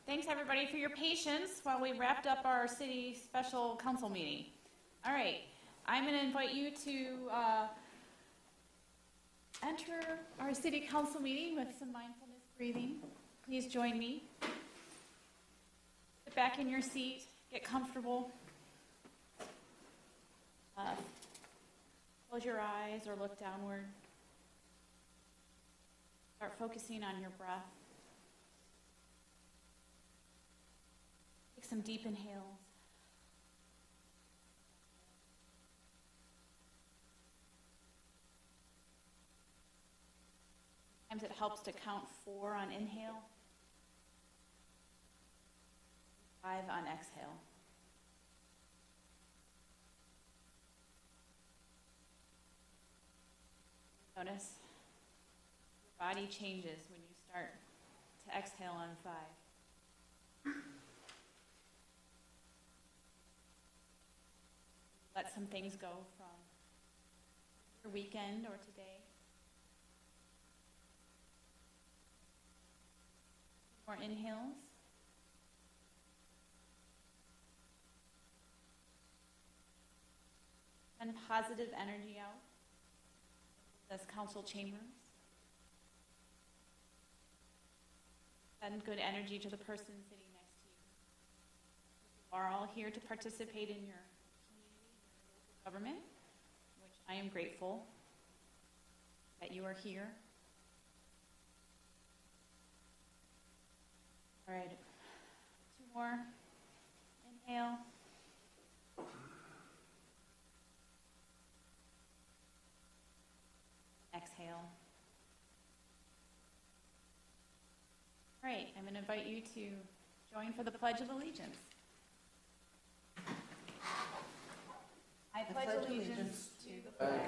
Thanks everybody for your patience while we wrapped up our city special council meeting. All right, I'm going to invite you to enter our city council meeting with some mindfulness breathing. Please join me. Sit back in your seat, get comfortable. Close your eyes or look downward. Start focusing on your breath. Take some deep inhales. Sometimes it helps to count 4 on inhale, 5 on exhale. Notice your body changes when you start to exhale on 5. Let some things go from your weekend or today. More inhales. And positive energy out. That's council chambers. Send good energy to the person sitting next to you. You are all here to participate in your government, which I am grateful that you are here. All right, 2 more. Inhale. Exhale. All right, I'm going to invite you to join for the Pledge of Allegiance. I pledge allegiance to the flag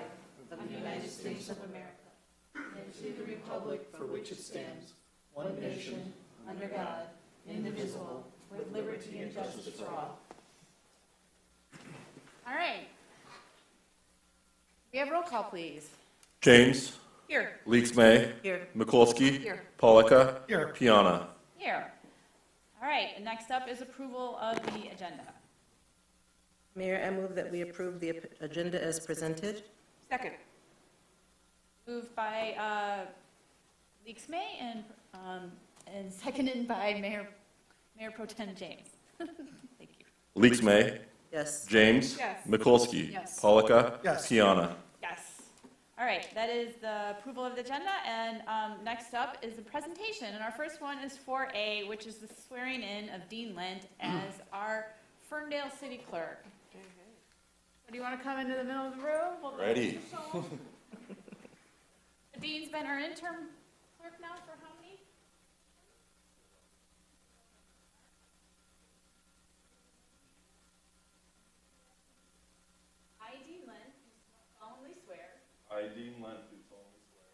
of the United States of America and to the republic for which it stands, one nation, under God, indivisible, with liberty and justice for all. All right. We have roll call, please. James. Here. Leaks May. Here. Mikulski. Here. Polika. Here. Piana. Here. All right, and next up is approval of the agenda. Mayor, I move that we approve the agenda as presented. Second. Moved by Leaks May and seconded by Mayor Pro Tem James. Thank you. Leaks May. Yes. James. Yes. Mikulski. Yes. Polika. Yes. Piana. Yes. All right, that is the approval of the agenda, and next up is the presentation. And our first one is 4A, which is the swearing in of Dean Lent as our Ferndale City Clerk. So do you want to come into the middle of the room? We'll Ready. Dean's been our interim clerk now for how many? I, Dean Lent, do solemnly swear. I, Dean Lent, do solemnly swear.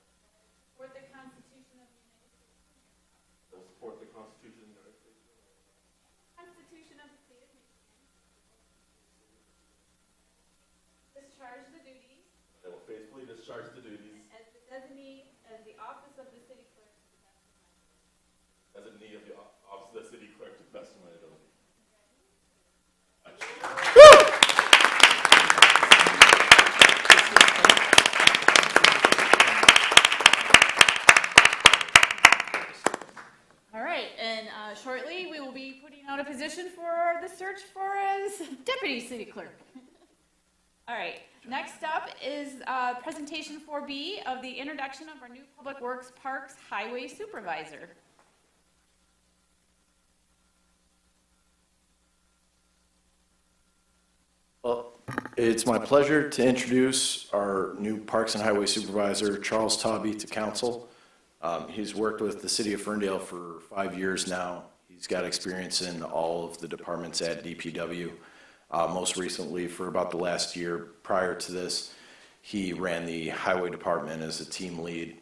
Support the Constitution of the United States of America. I will support the Constitution of the United States of America. Constitution of the State of Michigan. Discharge the duties I will faithfully discharge the duties as the designee of the office of the city clerk to the best of my ability. as a knee of the office of the city clerk to the best of my ability. All right, and shortly we will be putting out a position for the search for a deputy city clerk. All right, next up is presentation 4B of the introduction of our new Public Works Parks Highway Supervisor. Well, it's my pleasure to introduce our new Parks and Highway Supervisor, Charles Tobby, to council. He's worked with the city of Ferndale for 5 years now. He's got experience in all of the departments at DPW. Most recently, for about the last year prior to this, he ran the highway department as a team lead.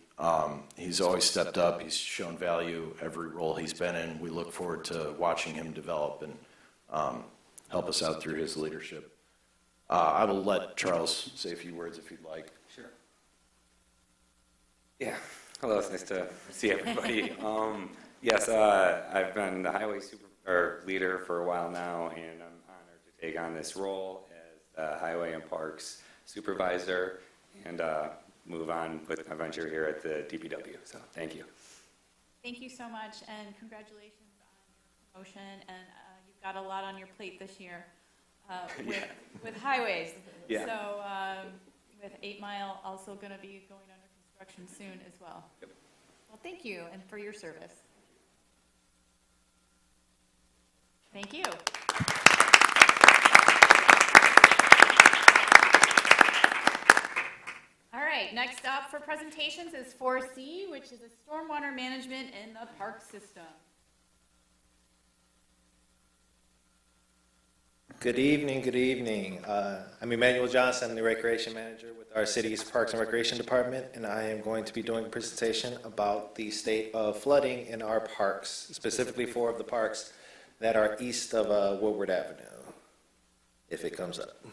He's always stepped up. He's shown value every role he's been in. We look forward to watching him develop and help us out through his leadership. I will let Charles say a few words if you'd like. Sure. Yeah. Hello, it's nice to see everybody. Yes, I've been the highway leader for a while now, and I'm honored to take on this role as highway and parks supervisor and move on with my venture here at the DPW. So thank you. Thank you so much, and congratulations on your promotion. And you've got a lot on your plate this year with highways. Yeah. So with 8 Mile also going to be going under construction soon as well. Yep. Well, thank you, and for your service. Thank you. All right, next up for presentations is 4C, which is a stormwater management in the park system. Good evening, good evening. I'm Emmanuel Johnson, I'm the Recreation Manager with our city's Parks and Recreation Department, and I am going to be doing a presentation about the state of flooding in our parks, specifically 4 of the parks that are east of Woodward Avenue, if it comes up.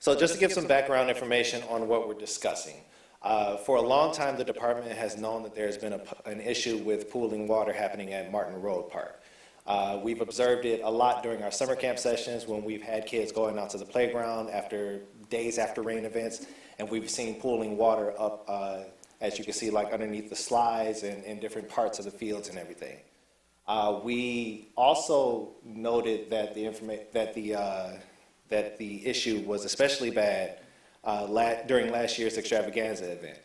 So just to give some background information on what we're discussing. For a long time, the department has known that there's been an issue with pooling water happening at Martin Road Park. We've observed it a lot during our summer camp sessions when we've had kids going out to the playground after days after rain events, and we've seen pooling water up, as you can see, like underneath the slides and in different parts of the fields and everything. We also noted that the issue was especially bad during last year's extravaganza event.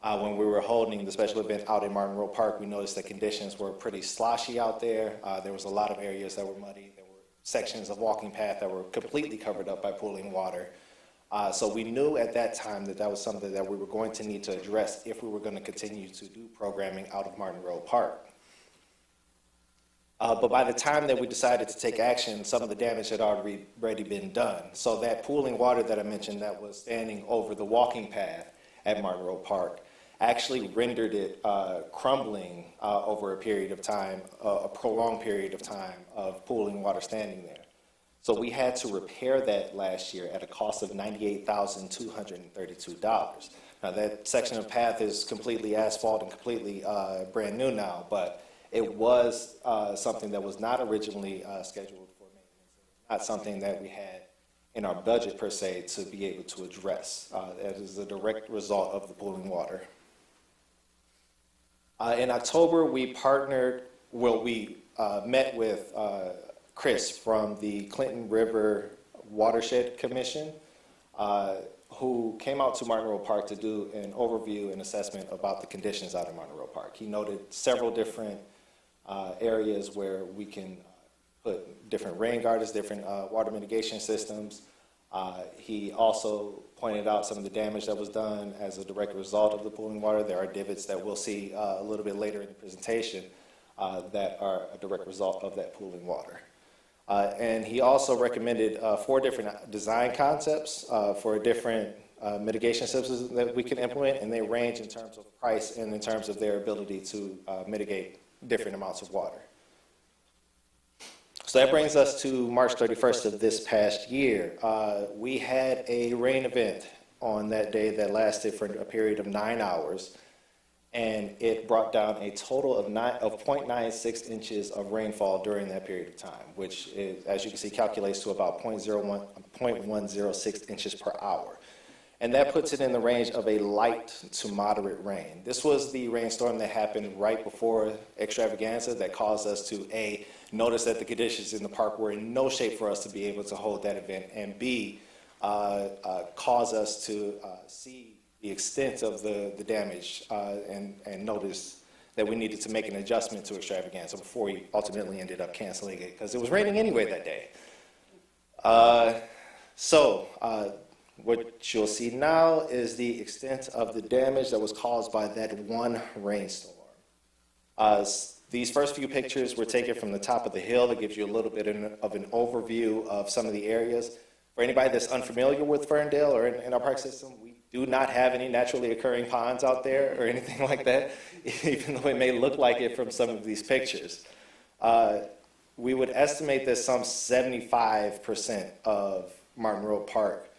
When we were holding the special event out in Martin Road Park, we noticed that conditions were pretty sloshy out there. There was a lot of areas that were muddy. There were sections of walking path that were completely covered up by pooling water. So we knew at that time that that was something that we were going to need to address if we were going to continue to do programming out of Martin Road Park. But by the time that we decided to take action, some of the damage had already been done. So that pooling water that I mentioned that was standing over the walking path at Martin Road Park actually rendered it crumbling over a period of time, a prolonged period of time of pooling water standing there. So we had to repair that last year at a cost of $98,232. Now that section of path is completely asphalt and completely brand new now, but it was something that was not originally scheduled for maintenance, not something that we had in our budget per se to be able to address. That is a direct result of the pooling water. In October, we met with Chris from the Clinton River Watershed Commission, who came out to Martin Road Park to do an overview and assessment about the conditions out in Martin Road Park. He noted several different areas where we can put different rain gardens, different water mitigation systems. He also pointed out some of the damage that was done as a direct result of the pooling water. There are divots that we'll see a little bit later in the presentation that are a direct result of that pooling water. And he also recommended 4 different design concepts for different mitigation systems that we can implement, and they range in terms of price and in terms of their ability to mitigate different amounts of water. So that brings us to March 31st of this past year. We had a rain event on that day that lasted for a period of 9 hours, and it brought down a total of 0.96 inches of rainfall during that period of time, which is, as you can see, calculates to about 0.106 inches per hour. And that puts it in the range of a light to moderate rain. This was the rainstorm that happened right before extravaganza that caused us to, A, notice that the conditions in the park were in no shape for us to be able to hold that event, and B, cause us to see the extent of the damage and notice that we needed to make an adjustment to extravaganza before we ultimately ended up canceling it because it was raining anyway that day. What you'll see now is the extent of the damage that was caused by that one rainstorm. These first few pictures were taken from the top of the hill. That gives you a little bit of an overview of some of the areas. For anybody that's unfamiliar with Ferndale or in our park system, we do not have any naturally occurring ponds out there or anything like that, even though it may look like it from some of these pictures. We would estimate that some 75% of Martin Road Park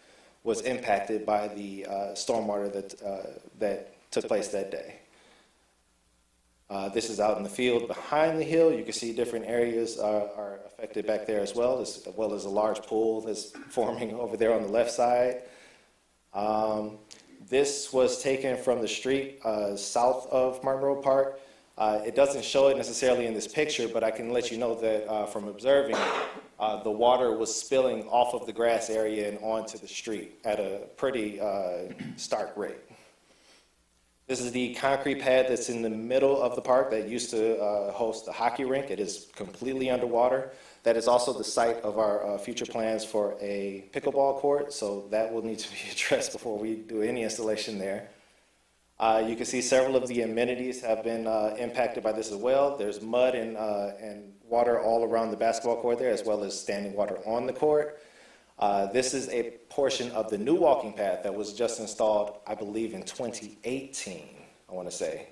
was impacted by the stormwater that took place that day. This is out in the field behind the hill. You can see different areas are affected back there as well as a large pool that's forming over there on the left side. This was taken from the street south of Martin Road Park. It doesn't show it necessarily in this picture, but I can let you know that from observing, the water was spilling off of the grass area and onto the street at a pretty stark rate. This is the concrete pad that's in the middle of the park that used to host the hockey rink. It is completely underwater. That is also the site of our future plans for a pickleball court, so that will need to be addressed before we do any installation there. You can see several of the amenities have been impacted by this as well. There's mud and water all around the basketball court there, as well as standing water on the court. This is a portion of the new walking path that was just installed, I believe, in 2018, I want to say.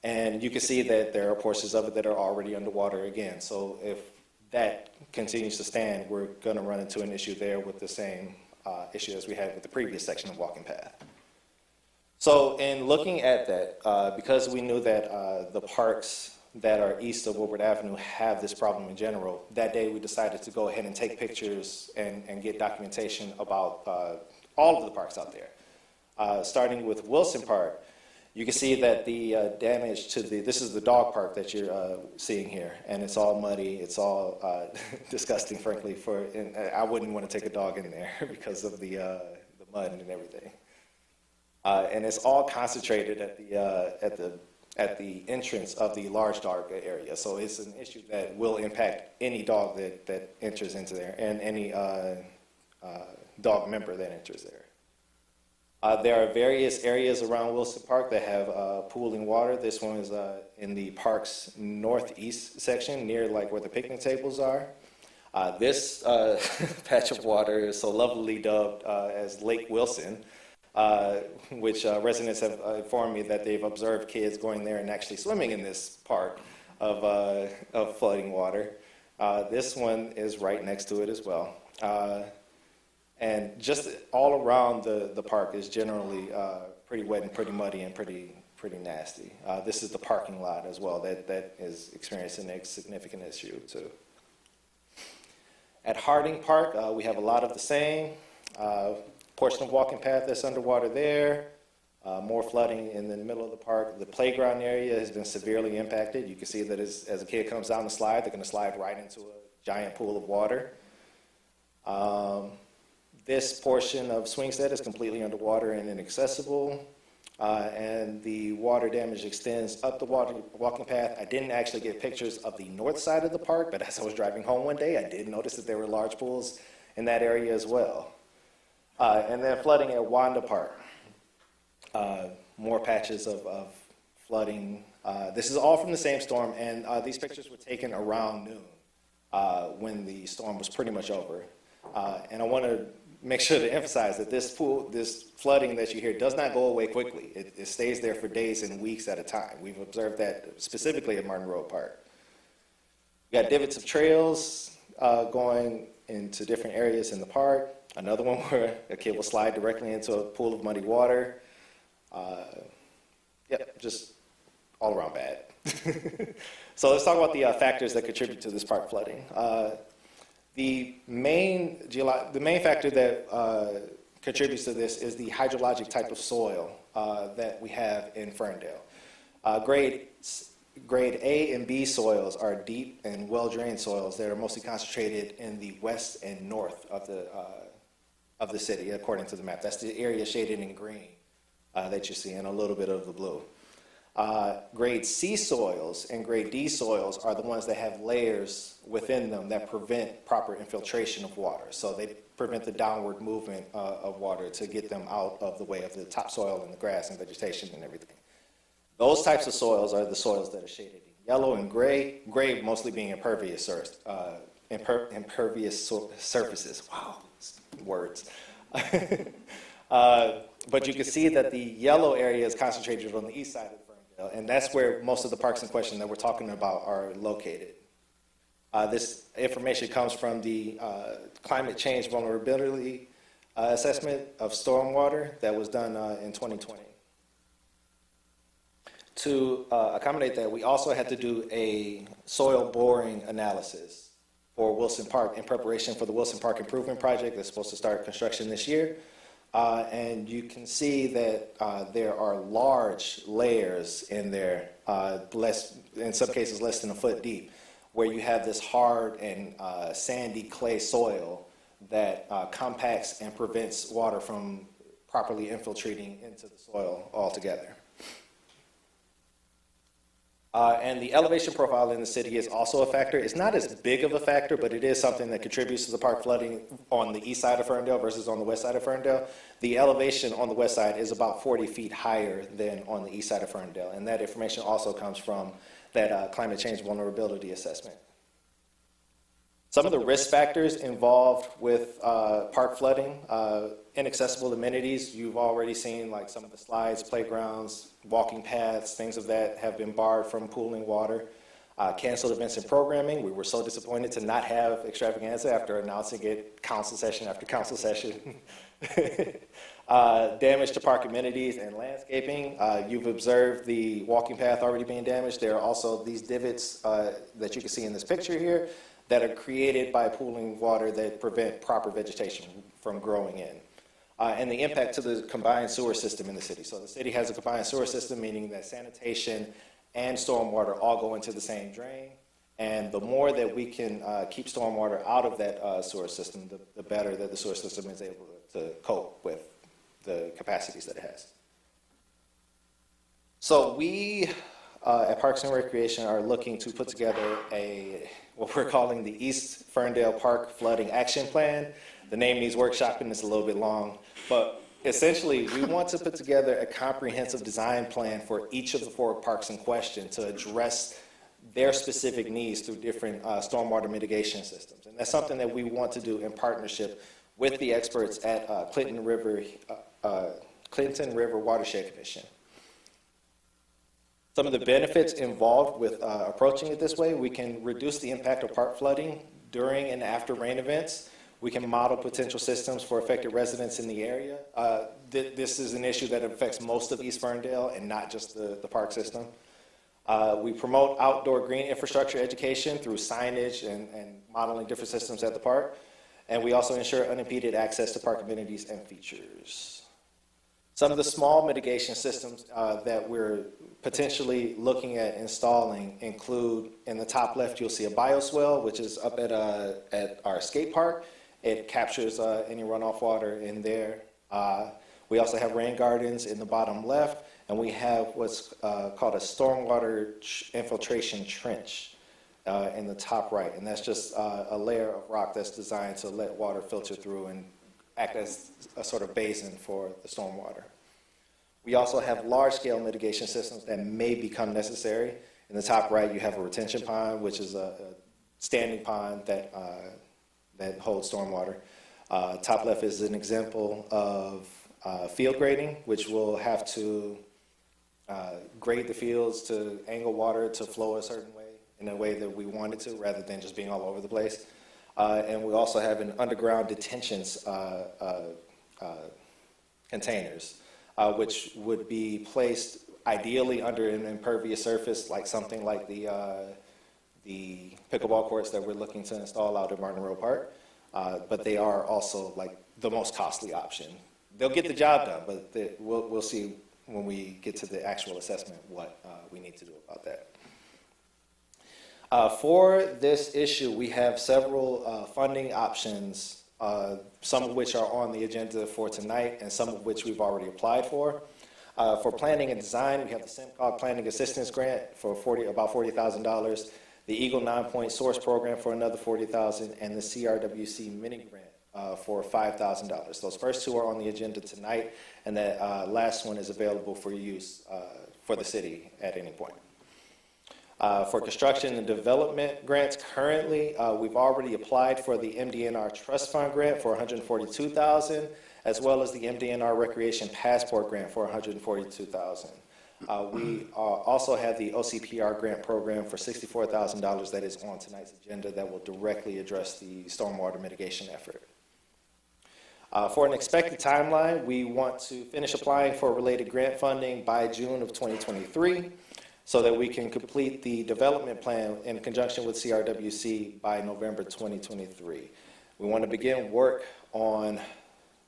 And you can see that there are portions of it that are already underwater again. So if that continues to stand, we're going to run into an issue there with the same issue as we had with the previous section of walking path. So in looking at that, because we knew that the parks that are east of Woodward Avenue have this problem in general, that day we decided to go ahead and take pictures and get documentation about all of the parks out there. Starting with Wilson Park, you can see that the damage to this is the dog park that you're seeing here, and it's all muddy, it's all disgusting, frankly, and I wouldn't want to take a dog in there because of the mud and everything. And it's all concentrated at the entrance of the large dog area. So it's an issue that will impact any dog that enters into there and any dog member that enters there. There are various areas around Wilson Park that have pooling water. This one is in the park's northeast section near like where the picnic tables are. This patch of water is so lovely dubbed as Lake Wilson. Which residents have informed me that they've observed kids going there and actually swimming in this part of flooding water. This one is right next to it as well. And just all around the park is generally pretty wet and pretty muddy and pretty nasty. This is the parking lot as well that is experiencing a significant issue too. At Harding Park, we have a lot of the same. Portion of walking path that's underwater there, more flooding in the middle of the park. The playground area has been severely impacted. You can see that as a kid comes down the slide, they're going to slide right into a giant pool of water. This portion of Swingstead is completely underwater and inaccessible, and the water damage extends up the walking path. I didn't actually get pictures of the north side of the park, but as I was driving home one day, I did notice that there were large pools in that area as well. And then flooding at Wanda Park. More patches of flooding. This is all from the same storm, and these pictures were taken around noon when the storm was pretty much over. And I want to make sure to emphasize that this flooding that you hear does not go away quickly. It stays there for days and weeks at a time. We've observed that specifically at Martin Road Park. You got divots of trails going into different areas in the park. Another one where a kid will slide directly into a pool of muddy water. Just all around bad. So let's talk about the factors that contribute to this park flooding. The main factor that contributes to this is the hydrologic type of soil that we have in Ferndale. Grade A and B soils are deep and well-drained soils that are mostly concentrated in the west and north of the city, according to the map. That's the area shaded in green that you see, and a little bit of the blue. Grade C soils and grade D soils are the ones that have layers within them that prevent proper infiltration of water. So they prevent the downward movement of water to get them out of the way of the topsoil and the grass and vegetation and everything. Those types of soils are the soils that are shaded in yellow and gray mostly being impervious surfaces. Wow, words. But you can see that the yellow area is concentrated on the east side of Ferndale, and that's where most of the parks in question that we're talking about are located. This information comes from the Climate Change Vulnerability assessment of stormwater that was done in 2020. To accommodate that, we also had to do a soil boring analysis for Wilson Park in preparation for the Wilson Park Improvement Project that's supposed to start construction this year. And you can see that there are large layers in there, in some cases less than a foot deep, where you have this hard and sandy clay soil that compacts and prevents water from properly infiltrating into the soil altogether. And the elevation profile in the city is also a factor. It's not as big of a factor, but it is something that contributes to the park flooding on the east side of Ferndale versus on the west side of Ferndale. The elevation on the west side is about 40 feet higher than on the east side of Ferndale, and that information also comes from that climate change vulnerability assessment. Some of the risk factors involved with park flooding, inaccessible amenities, you've already seen like some of the slides, playgrounds, walking paths, things of that have been barred from pooling water. Canceled events and programming, we were so disappointed to not have extravaganza after announcing it council session after council session. Damage to park amenities and landscaping. You've observed the walking path already being damaged. There are also these divots that you can see in this picture here that are created by pooling water that prevent proper vegetation from growing in. And the impact to the combined sewer system in the city. So the city has a combined sewer system, meaning that sanitation and stormwater all go into the same drain. And the more that we can keep stormwater out of that sewer system, the better that the sewer system is able to cope with the capacities that it has. So we at Parks and Recreation are looking to put together what we're calling the East Ferndale Park Flooding Action Plan. The name needs workshopping, it's a little bit long, but essentially we want to put together a comprehensive design plan for each of the 4 parks in question to address their specific needs through different stormwater mitigation systems. And that's something that we want to do in partnership with the experts at Clinton River Watershed Commission. Some of the benefits involved with approaching it this way: we can reduce the impact of park flooding during and after rain events. We can model potential systems for affected residents in the area. This is an issue that affects most of East Ferndale and not just the park system. We promote outdoor green infrastructure education through signage and modeling different systems at the park. And we also ensure unimpeded access to park amenities and features. Some of the small mitigation systems that we're potentially looking at installing include, in the top left, you'll see a bioswale, which is up at our skate park. It captures any runoff water in there. We also have rain gardens in the bottom left, and we have what's called a stormwater infiltration trench in the top right. And that's just a layer of rock that's designed to let water filter through and act as a sort of basin for the stormwater. We also have large-scale mitigation systems that may become necessary. In the top right, you have a retention pond, which is a standing pond that holds stormwater. Top left is an example of field grading, which will have to grade the fields to angle water to flow a certain way, in a way that we want it to, rather than just being all over the place. And we also have an underground detention containers, which would be placed ideally under an impervious surface, like something like the pickleball courts that we're looking to install out at Martin Road Park. But they are also like the most costly option. They'll get the job done, but we'll see when we get to the actual assessment what we need to do about that. For this issue, we have several funding options, some of which are on the agenda for tonight and some of which we've already applied for. For planning and design, we have the SIMCOG Planning Assistance Grant for about $40,000, the Eagle 9-Point Source Program for another $40,000, and the CRWC Mini Grant for $5,000. Those first 2 are on the agenda tonight, and that last one is available for use for the city at any point. For construction and development grants, currently we've already applied for the MDNR Trust Fund grant for $142,000, as well as the MDNR Recreation Passport grant for $142,000. We also have the OCPR grant program for $64,000 that is on tonight's agenda that will directly address the stormwater mitigation effort. For an expected timeline, we want to finish applying for related grant funding by June of 2023 so that we can complete the development plan in conjunction with CRWC by November 2023. We want to begin work on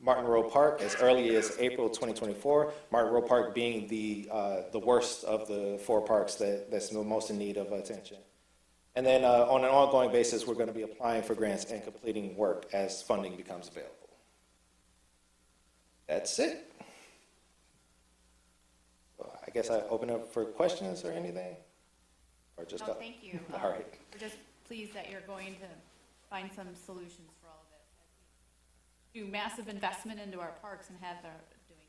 Martin Rowe Park as early as April 2024, Martin Rowe Park being the worst of the 4 parks that's most in need of attention. And then on an ongoing basis, we're going to be applying for grants and completing work as funding becomes available. That's it. So I guess I open up for questions or anything? Or just No, thank you. All right. We're just pleased that you're going to find some solutions for all of it. Do massive investment into our parks and have doing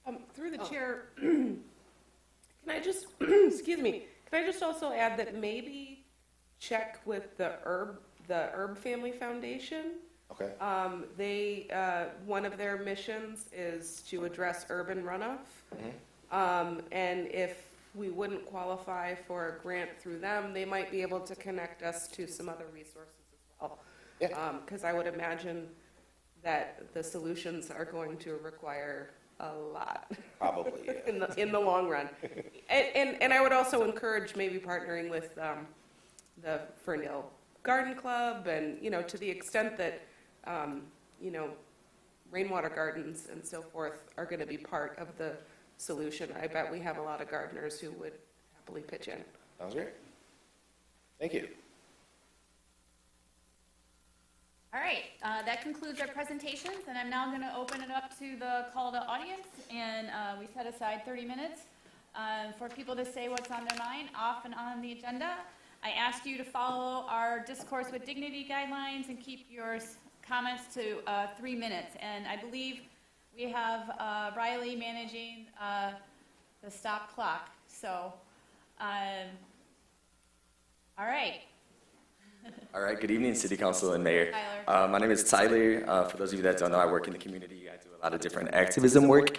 that. Through the chair, can I just, excuse me, can I just also add that maybe check with the Herb Family Foundation? Okay. One of their missions is to address urban runoff. And if we wouldn't qualify for a grant through them, they might be able to connect us to some other resources as well. Yeah. Because I would imagine that the solutions are going to require a lot. Probably, yeah. in the long run. And I would also encourage maybe partnering with the Ferndale Garden Club and, to the extent that, rainwater gardens and so forth are going to be part of the solution. I bet we have a lot of gardeners who would happily pitch in. Sounds great. Thank you. All right, that concludes our presentations, and I'm now going to open it up to the call to audience, and we set aside 30 minutes for people to say what's on their mind, off and on the agenda. I ask you to follow our Discourse with Dignity guidelines and keep your comments to 3 minutes, and I believe we have Riley managing the stop clock, so, all right. All right, good evening, City Council and Mayor. Tyler. My name is Tyler. For those of you that don't know, I work in the community. I do a lot of different activism work.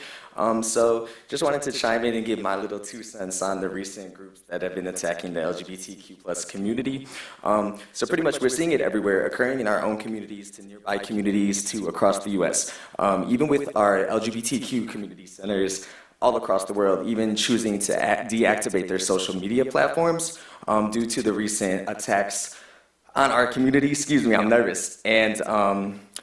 So just wanted to chime in and give my little 2 cents on the recent groups that have been attacking the LGBTQ plus community. So pretty much we're seeing it everywhere, occurring in our own communities to nearby communities to across the U.S. Even with our LGBTQ community centers all across the world, even choosing to deactivate their social media platforms due to the recent attacks on our community. Excuse me, I'm nervous. And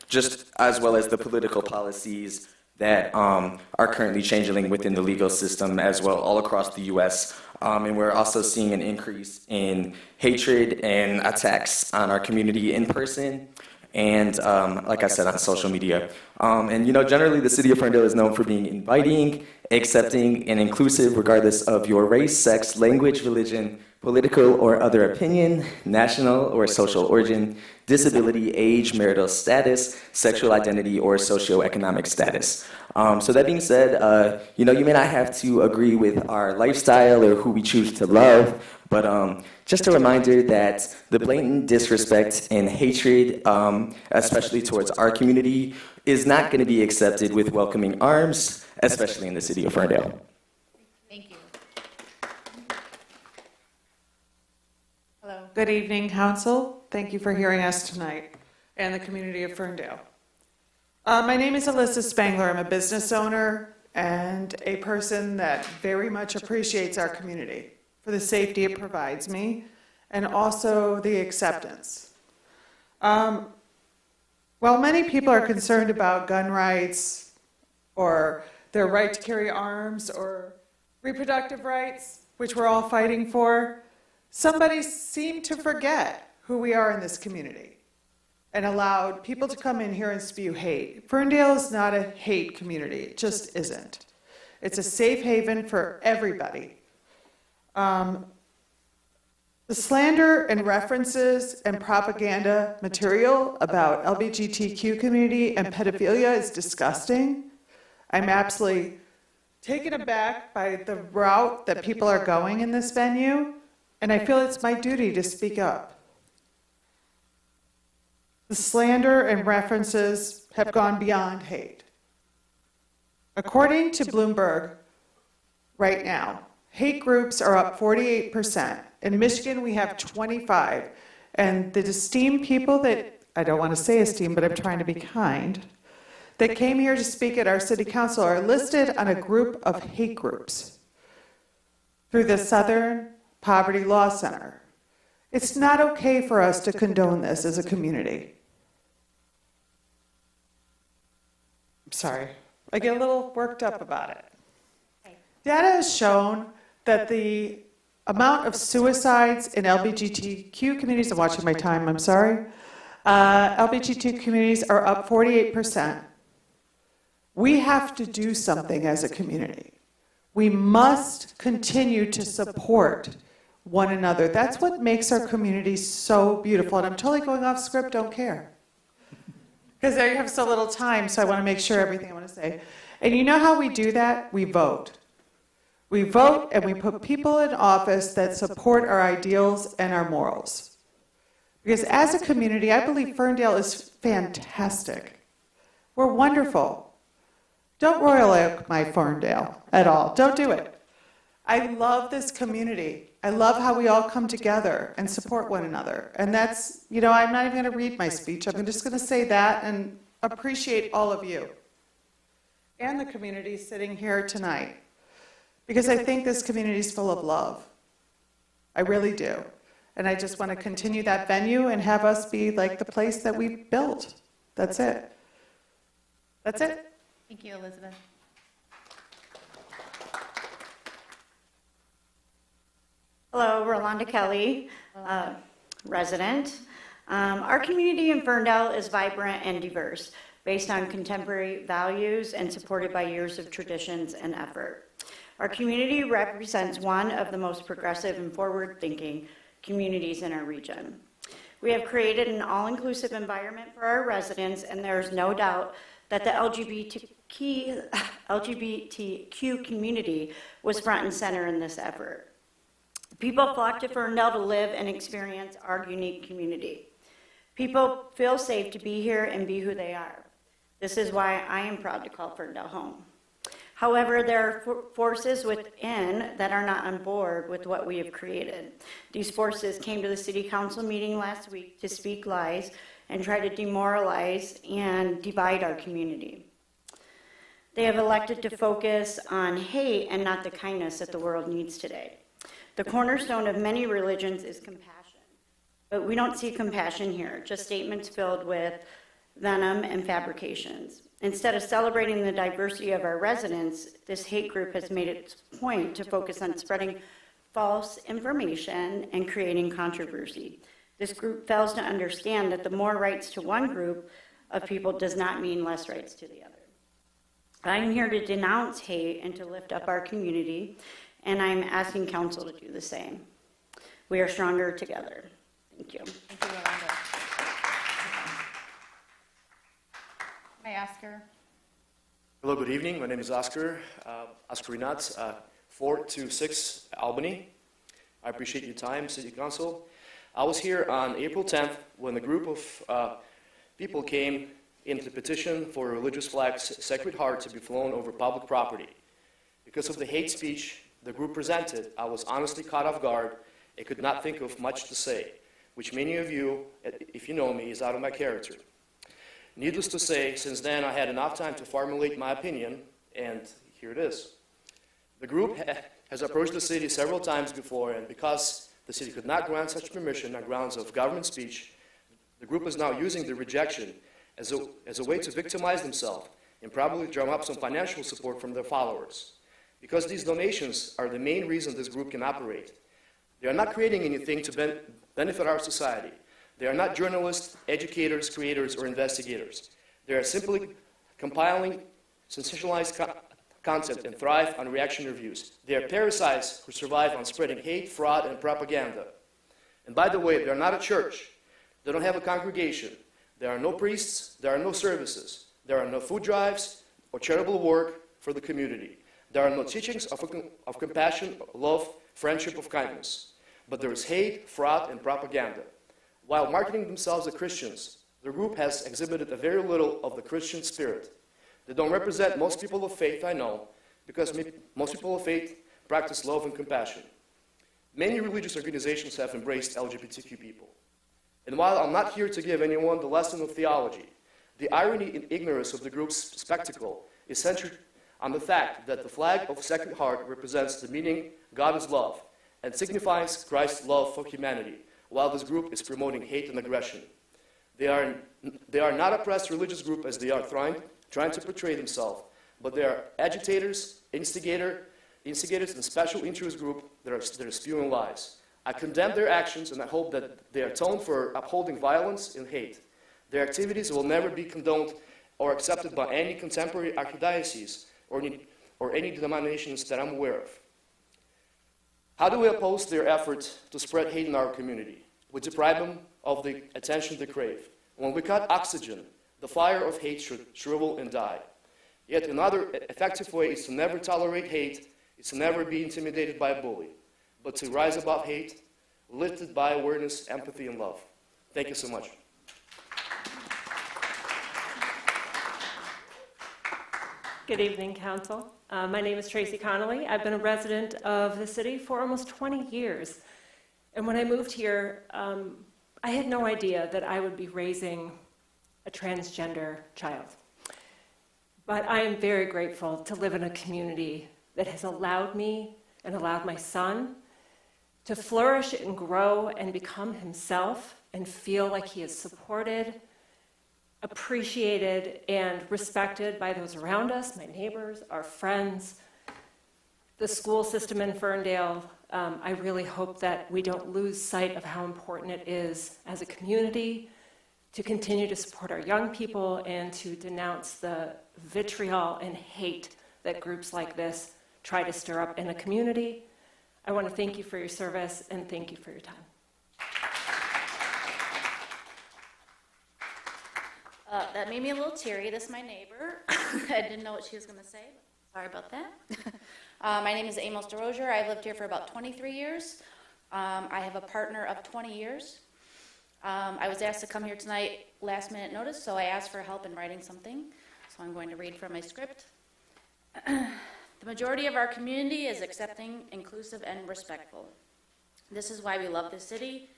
just as well as the political policies that are currently changing within the legal system as well all across the U.S. And we're also seeing an increase in hatred and attacks on our community in person and, like I said, on social media. And, generally the city of Ferndale is known for being inviting, accepting, and inclusive regardless of your race, sex, language, religion, political or other opinion, national or social origin, disability, age, marital status, sexual identity, or socioeconomic status. So that being said, you may not have to agree with our lifestyle or who we choose to love, but just a reminder that the blatant disrespect and hatred, especially towards our community, is not going to be accepted with welcoming arms, especially in the city of Ferndale. Thank you. Hello. Good evening, Council. Thank you for hearing us tonight and the community of Ferndale. My name is Alyssa Spangler. I'm a business owner and a person that very much appreciates our community for the safety it provides me and also the acceptance. While many people are concerned about gun rights or their right to carry arms or reproductive rights, which we're all fighting for, somebody seemed to forget who we are in this community and allowed people to come in here and spew hate. Ferndale is not a hate community. It just isn't. It's a safe haven for everybody. The slander and references and propaganda material about LGBTQ community and pedophilia is disgusting. I'm absolutely taken aback by the route that people are going in this venue, and I feel it's my duty to speak up. The slander and references have gone beyond hate. According to Bloomberg, right now, hate groups are up 48%. In Michigan, we have 25. And the esteemed people that I don't want to say esteemed, but I'm trying to be kind, that came here to speak at our city council are listed on a group of hate groups through the Southern Poverty Law Center. It's not okay for us to condone this as a community. I'm sorry. I get a little worked up about it. Data has shown that the amount of suicides in LGBTQ communities, I'm watching my time, I'm sorry. LGBTQ communities are up 48%. We have to do something as a community. We must continue to support one another. That's what makes our community so beautiful. And I'm totally going off script, don't care. Because I have so little time, so I want to make sure everything I want to say. And you know how we do that? We vote. We vote and we put people in office that support our ideals and our morals. Because as a community, I believe Ferndale is fantastic. We're wonderful. Don't royal oak my Ferndale at all. Don't do it. I love this community. I love how we all come together and support one another. And that's, you know, I'm not even going to read my speech. I'm just going to say that and appreciate all of you and the community sitting here tonight. Because I think this community is full of love. I really do. And I just want to continue that venue and have us be like the place that we built. That's it. That's it. Thank you, Elizabeth. Hello, Rolanda Kelly, resident. Our community in Ferndale is vibrant and diverse, based on contemporary values and supported by years of traditions and effort. Our community represents one of the most progressive and forward-thinking communities in our region. We have created an all-inclusive environment for our residents, and there is no doubt that the LGBTQ community was front and center in this effort. People flock to Ferndale to live and experience our unique community. People feel safe to be here and be who they are. This is why I am proud to call Ferndale home. However, there are forces within that are not on board with what we have created. These forces came to the city council meeting last week to speak lies and try to demoralize and divide our community. They have elected to focus on hate and not the kindness that the world needs today. The cornerstone of many religions is compassion, but we don't see compassion here, just statements filled with venom and fabrications. Instead of celebrating the diversity of our residents, this hate group has made its point to focus on spreading false information and creating controversy. This group fails to understand that the more rights to one group of people does not mean less rights to the other. I'm here to denounce hate and to lift up our community, and I'm asking council to do the same. We are stronger together. Thank you. Thank you, Rolanda. Hi, Oscar. Hello, good evening. My name is Oscar, Oscar Rinat, 426 Albany. I appreciate your time, City Council. I was here on April 10th when a group of people came in to petition for a religious flag's Sacred Heart to be flown over public property. Because of the hate speech the group presented, I was honestly caught off guard and could not think of much to say, which many of you, if you know me, is out of my character. Needless to say, since then I had enough time to formulate my opinion, and here it is. The group has approached the city several times before, and because the city could not grant such permission on grounds of government speech, the group is now using the rejection as a way to victimize themselves and probably drum up some financial support from their followers. Because these donations are the main reason this group can operate. They are not creating anything to benefit our society. They are not journalists, educators, creators, or investigators. They are simply compiling sensationalized content and thrive on reaction reviews. They are parasites who survive on spreading hate, fraud, and propaganda. And by the way, they are not a church. They don't have a congregation. There are no priests. There are no services. There are no food drives or charitable work for the community. There are no teachings of compassion, love, friendship, of kindness. But there is hate, fraud, and propaganda. While marketing themselves as Christians, the group has exhibited a very little of the Christian spirit. They don't represent most people of faith I know, because most people of faith practice love and compassion. Many religious organizations have embraced LGBTQ people. And while I'm not here to give anyone the lesson of theology, the irony and ignorance of the group's spectacle is centered on the fact that the flag of Sacred Heart represents the meaning God is love and signifies Christ's love for humanity, while this group is promoting hate and aggression. They are not a oppressed religious group as they are trying to portray themselves, but they are agitators, instigators, and special interest group that are spewing lies. I condemn their actions, and I hope that they atone for upholding violence and hate. Their activities will never be condoned or accepted by any contemporary archdiocese or any denominations that I'm aware of. How do we oppose their efforts to spread hate in our community? We deprive them of the attention they crave. When we cut oxygen, the fire of hate should shrivel and die. Yet another effective way is to never tolerate hate, is to never be intimidated by a bully, but to rise above hate, lifted by awareness, empathy, and love. Thank you so much. Good evening, Council. My name is Tracy Connolly. I've been a resident of the city for almost 20 years. And when I moved here, I had no idea that I would be raising a transgender child. But I am very grateful to live in a community that has allowed me and allowed my son to flourish and grow and become himself and feel like he is supported, appreciated, and respected by those around us, my neighbors, our friends, the school system in Ferndale. I really hope that we don't lose sight of how important it is as a community to continue to support our young people and to denounce the vitriol and hate that groups like this try to stir up in a community. I want to thank you for your service and thank you for your time. That made me a little teary. This is my neighbor. I didn't know what she was going to say, but sorry about that. My name is Amos DeRozier. I've lived here for about 23 years. I have a partner of 20 years. I was asked to come here tonight last minute notice, so I asked for help in writing something. So I'm going to read from my script. The majority of our community is accepting, inclusive, and respectful. This is why we love this city,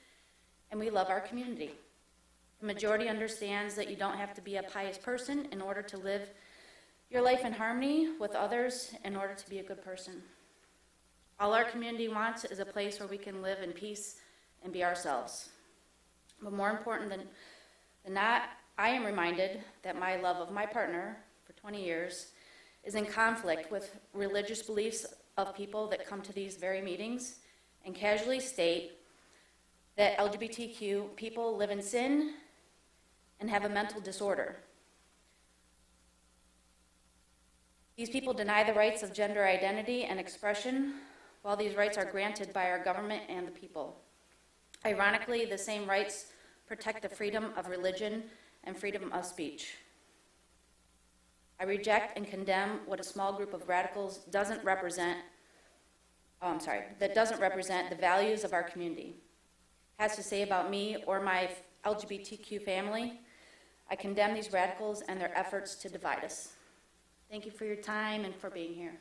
and we love our community. The majority understands that you don't have to be a pious person in order to live your life in harmony with others in order to be a good person. All our community wants is a place where we can live in peace and be ourselves. But more important than that, I am reminded that my love of my partner for 20 years is in conflict with religious beliefs of people that come to these very meetings and casually state that LGBTQ people live in sin and have a mental disorder. These people deny the rights of gender identity and expression, while these rights are granted by our government and the people. Ironically, the same rights protect the freedom of religion and freedom of speech. I reject and condemn what a small group of radicals doesn't represent the values of our community, has to say about me or my LGBTQ family. I condemn these radicals and their efforts to divide us. Thank you for your time and for being here.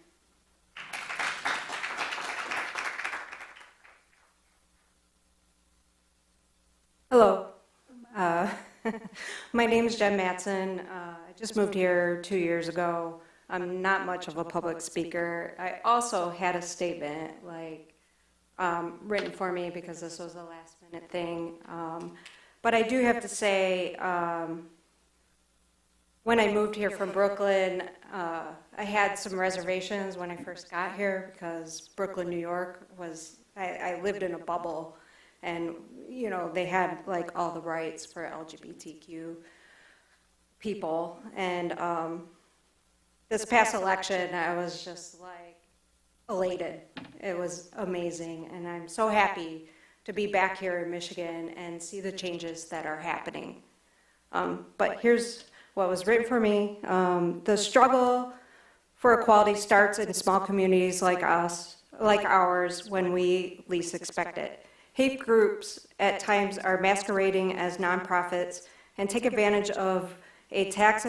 Hello. My name is Jen Matson. I just moved here 2 years ago. I'm not much of a public speaker. I also had a statement written for me because this was a last minute thing. But I do have to say, when I moved here from Brooklyn, I had some reservations when I first got here because Brooklyn, New York I lived in a bubble, and they had all the rights for LGBTQ people. And this past election, I was just elated. It was amazing, and I'm so happy to be back here in Michigan and see the changes that are happening. But here's what was written for me. The struggle for equality starts in small communities like ours, when we least expect it. Hate groups at times are masquerading as nonprofits and take advantage of a tax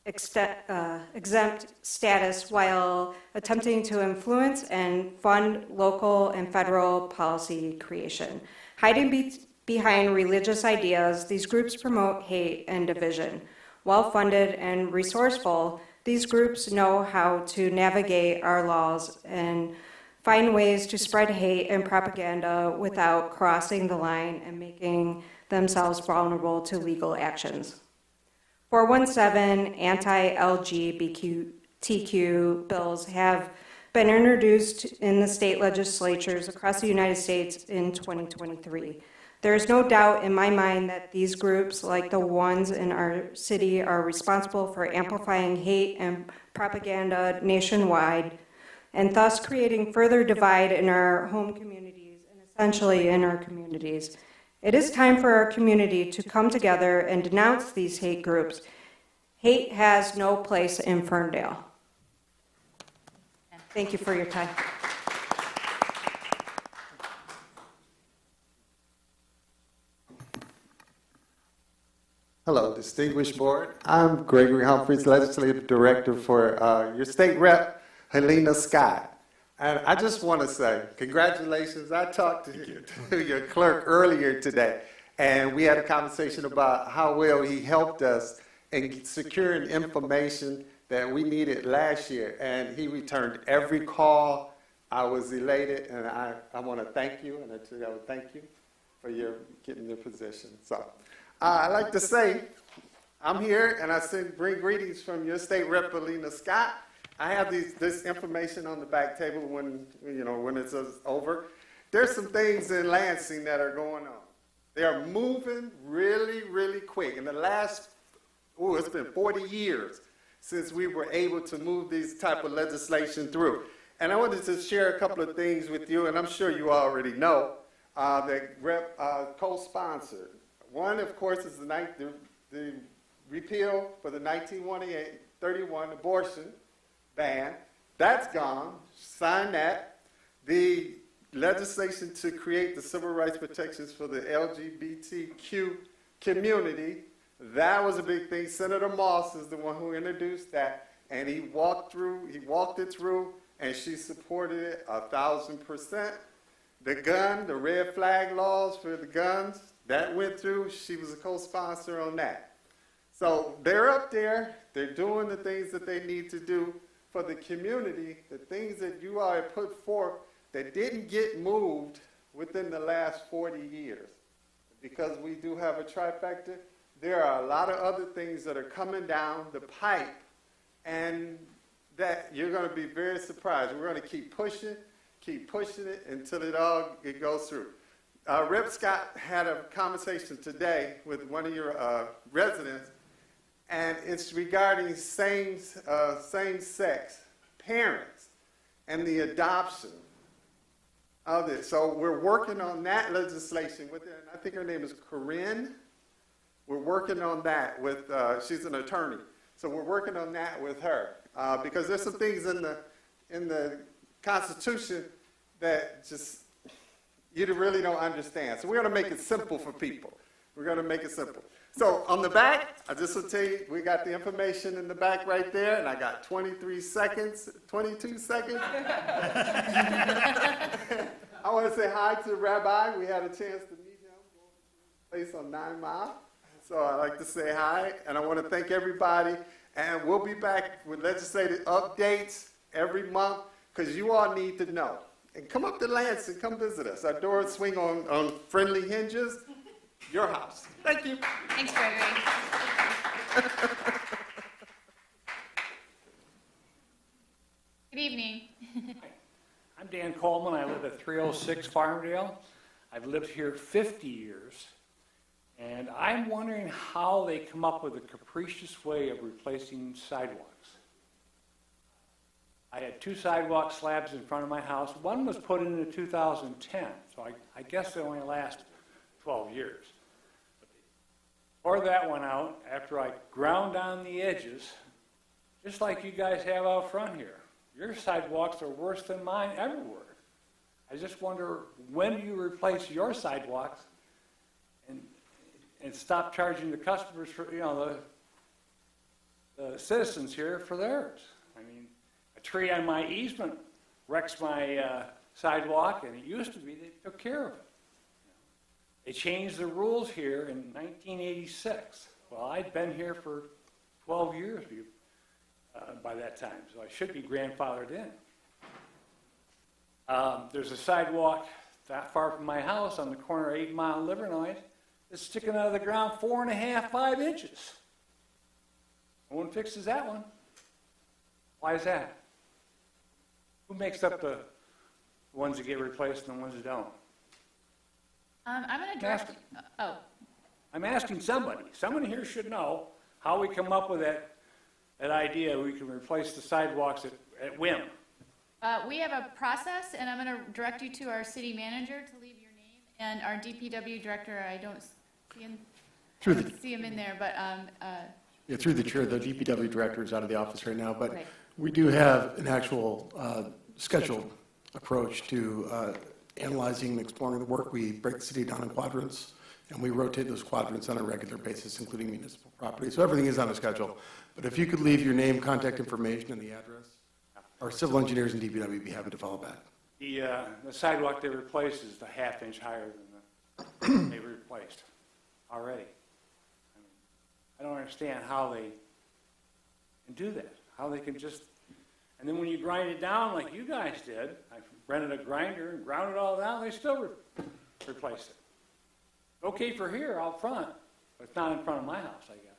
exempt status while attempting to influence and fund local and federal policy creation. Hiding behind religious ideas, these groups promote hate and division. Well-funded and resourceful, these groups know how to navigate our laws and find ways to spread hate and propaganda without crossing the line and making themselves vulnerable to legal actions. 417 anti-LGBTQ bills have been introduced in the state legislatures across the United States in 2023. There is no doubt in my mind that these groups, like the ones in our city, are responsible for amplifying hate and propaganda nationwide, and thus creating further divide in our home communities and essentially in our communities. It is time for our community to come together and denounce these hate groups. Hate has no place in Ferndale. Thank you for your time. Hello, distinguished board. I'm Gregory Humphreys, Legislative Director for your state rep, Helena Scott. And I just want to say, congratulations. I talked to your clerk earlier today, and we had a conversation about how well he helped us in securing information that we needed last year. And he returned every call. I was elated, and I want to thank you, and I would thank you for your getting the position. So I'd like to say, I'm here, and I bring greetings from your state rep, Helena Scott. I have this information on the back table when it's over. There's some things in Lansing that are going on. They are moving really, really quick. In the last, it's been 40 years since we were able to move these type of legislation through. And I wanted to share a couple of things with you, and I'm sure you already know, that Rep co-sponsored. One, of course, is the repeal for the 1931 abortion ban. That's gone. Sign that. The legislation to create the civil rights protections for the LGBTQ community, that was a big thing. Senator Moss is the one who introduced that, and he walked it through, and she supported it 1,000%. The red flag laws for the guns, that went through. She was a co-sponsor on that. So they're up there. They're doing the things that they need to do for the community, the things that you all have put forth that didn't get moved within the last 40 years. Because we do have a trifecta, there are a lot of other things that are coming down the pipe, and that you're going to be very surprised. We're going to keep pushing it until it goes through. Rep. Scott had a conversation today with one of your residents, and it's regarding same-sex parents and the adoption of it. So we're working on that legislation with her, and I think her name is Corinne. We're working on that with, she's an attorney. So we're working on that with her because there's some things in the Constitution that just you really don't understand. So we're going to make it simple for people. We're going to make it simple. So on the back, I just will tell you, we got the information in the back right there, and I got 22 seconds. I want to say hi to Rabbi. We had a chance to meet him place on 9 Mile. So I'd like to say hi, and I want to thank everybody. And we'll be back with legislative updates every month because you all need to know. And come up to Lansing, come visit us. Our doors swing on friendly hinges. Your house. Thank you. Thanks, Gregory. Good evening. I'm Dan Coleman. I live at 306 Farmdale. I've lived here 50 years. And I'm wondering how they come up with a capricious way of replacing sidewalks. I had 2 sidewalk slabs in front of my house. One was put in 2010, so I guess they only last 12 years. Tore that one out after I ground down the edges, just like you guys have out front here. Your sidewalks are worse than mine everywhere. I just wonder, when do you replace your sidewalks and stop charging the customers for, the citizens here for theirs? I mean, a tree on my easement wrecks my sidewalk, and it used to be they took care of it. They changed the rules here in 1986. Well, I'd been here for 12 years by that time, so I should be grandfathered in. There's a sidewalk that far from my house on the corner of 8 Mile and Livernois. It's sticking out of the ground 4.5, 5 inches. No one fixes that one. Why is that? Who makes up the ones that get replaced and the ones that don't? I'm going to direct. Oh. I'm asking somebody. Someone here should know how we come up with that idea we can replace the sidewalks at whim. We have a process, and I'm going to direct you to our city manager to leave your name, and our DPW director. I don't see him. See him in there, but yeah, through the chair, the DPW director is out of the office right now, but right. we do have an actual scheduled approach to analyzing and exploring the work. We break the city down in quadrants, and we rotate those quadrants on a regular basis, including municipal property. So everything is on a schedule. But if you could leave your name, contact information, and the address, our civil engineers and DPW would be happy to follow back. The sidewalk they replaced is a half-inch higher than they replaced already. I don't understand how they can do that, how they can just, and then when you grind it down like you guys did, I rented a grinder and ground it all down, they still replaced it. Okay for here out front, but it's not in front of my house, I guess.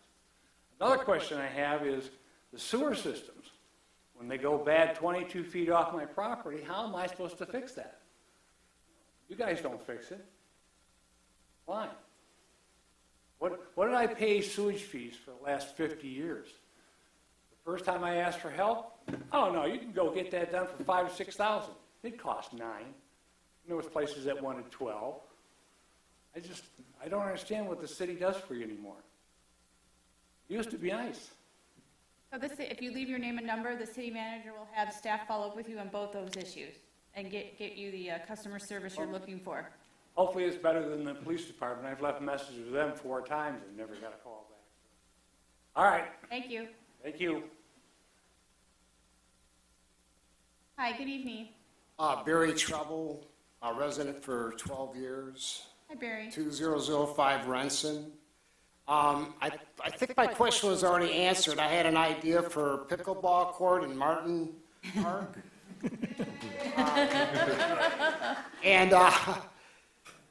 Another question I have is the sewer systems. When they go bad 22 feet off my property, how am I supposed to fix that? You guys don't fix it. Why? What did I pay sewage fees for the last 50 years? The first time I asked for help, oh no, you can go get that done for $5,000 or $6,000. It cost $9,000. There was places that wanted $12,000. I don't understand what the city does for you anymore. It used to be nice. So if you leave your name and number, the city manager will have staff follow up with you on both those issues and get you the customer service you're looking for. Hopefully it's better than the police department. I've left messages with them 4 times and never got a call back. All right. Thank you. Thank you. Hi, good evening. Barry Trouble, a resident for 12 years. Hi, Barry. 2005 Renson. I think my question was already answered. I had an idea for pickleball court in Martin Park.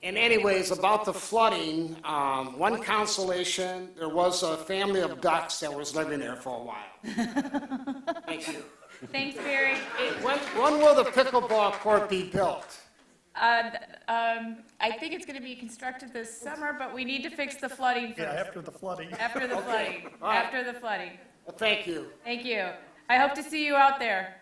And anyways, about the flooding, one consolation, there was a family of ducks that was living there for a while. Thank you. Thanks, Barry. When will the pickleball court be built? I think it's going to be constructed this summer, but we need to fix the flooding first. Yeah, after the flooding. After the flooding. All right. After the flooding. Well, thank you. Thank you. I hope to see you out there.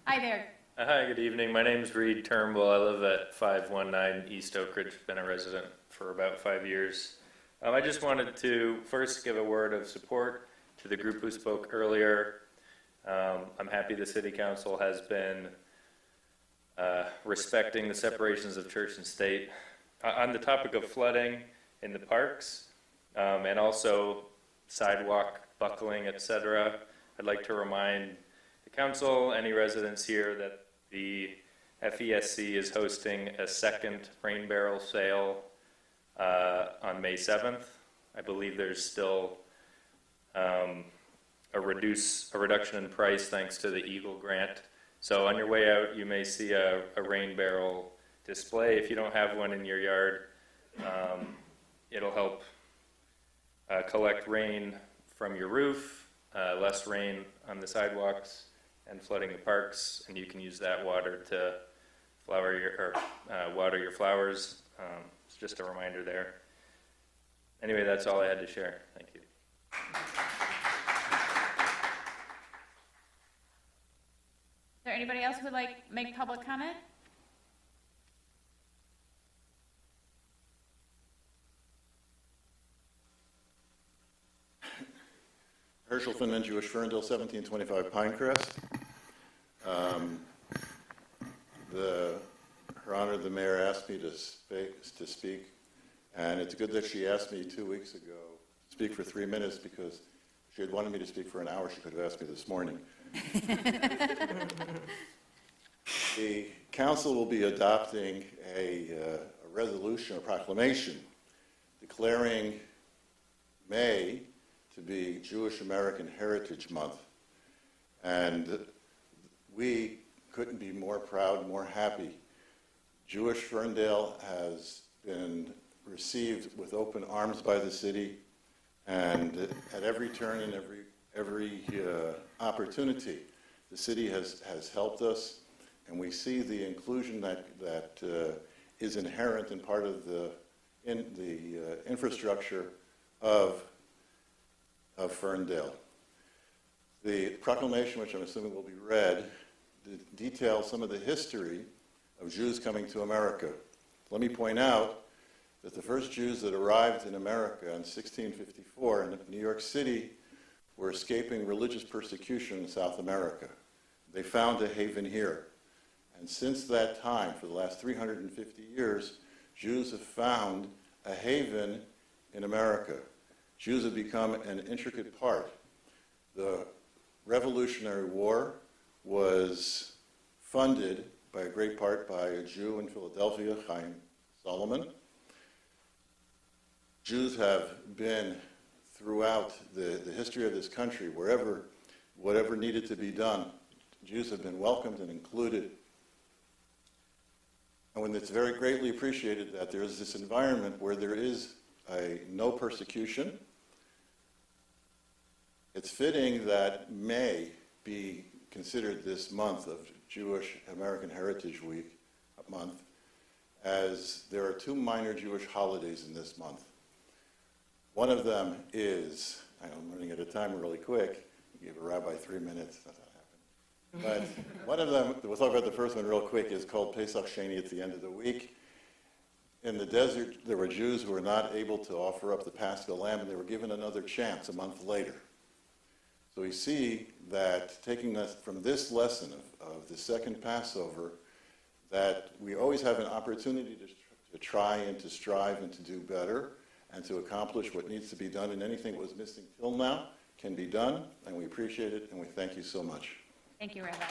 Hi there. Hi, good evening. My name is Reed Turnbull. I live at 519 East Oak Ridge. Been a resident for about 5 years. I just wanted to first give a word of support to the group who spoke earlier. I'm happy the City Council has been respecting the separations of church and state. On the topic of flooding in the parks and also sidewalk buckling, etc., I'd like to remind the council, any residents here, that the FESC is hosting a second rain barrel sale on May 7th. I believe there's still a reduction in price thanks to the Eagle grant. So on your way out, you may see a rain barrel display. If you don't have one in your yard, it'll help collect rain from your roof, less rain on the sidewalks and flooding the parks, and you can use that water to water your flowers. It's just a reminder there. Anyway, that's all I had to share. Thank you. Is there anybody else who would like to make public comment? Herschel Finman, Jewish Ferndale, 1725 Pinecrest. Her Honor, the mayor asked me to speak, and it's good that she asked me 2 weeks ago to speak for 3 minutes, because she had wanted me to speak for an hour. She could have asked me this morning. The council will be adopting a resolution, a proclamation, declaring May to be Jewish American Heritage Month. And we couldn't be more proud, more happy. Jewish Ferndale has been received with open arms by the city, and at every turn and every opportunity, the city has helped us, and we see the inclusion that is inherent in part of the infrastructure of Ferndale. The proclamation, which I'm assuming will be read, details some of the history of Jews coming to America. Let me point out that the first Jews that arrived in America in 1654 in New York City were escaping religious persecution in South America. They found a haven here. And since that time, for the last 350 years, Jews have found a haven in America. Jews have become an intricate part. The Revolutionary War was funded by a great part by a Jew in Philadelphia, Chaim Solomon. Jews have been throughout the history of this country, whatever needed to be done, Jews have been welcomed and included. And when it's very greatly appreciated that there is this environment where there is no persecution, it's fitting that May be considered this month of Jewish American Heritage Week month, as there are two minor Jewish holidays in this month. One of them is, I'm running out of time really quick, I gave a rabbi 3 minutes, that's not happening. But one of them, we'll talk about the first one real quick, is called Pesach Sheni at the end of the week. In the desert, there were Jews who were not able to offer up the Paschal lamb, and they were given another chance a month later. So we see that taking us from this lesson of the second Passover, that we always have an opportunity to try and to strive and to do better and to accomplish what needs to be done, and anything that was missing till now can be done, and we appreciate it, and we thank you so much. Thank you, Rabbi.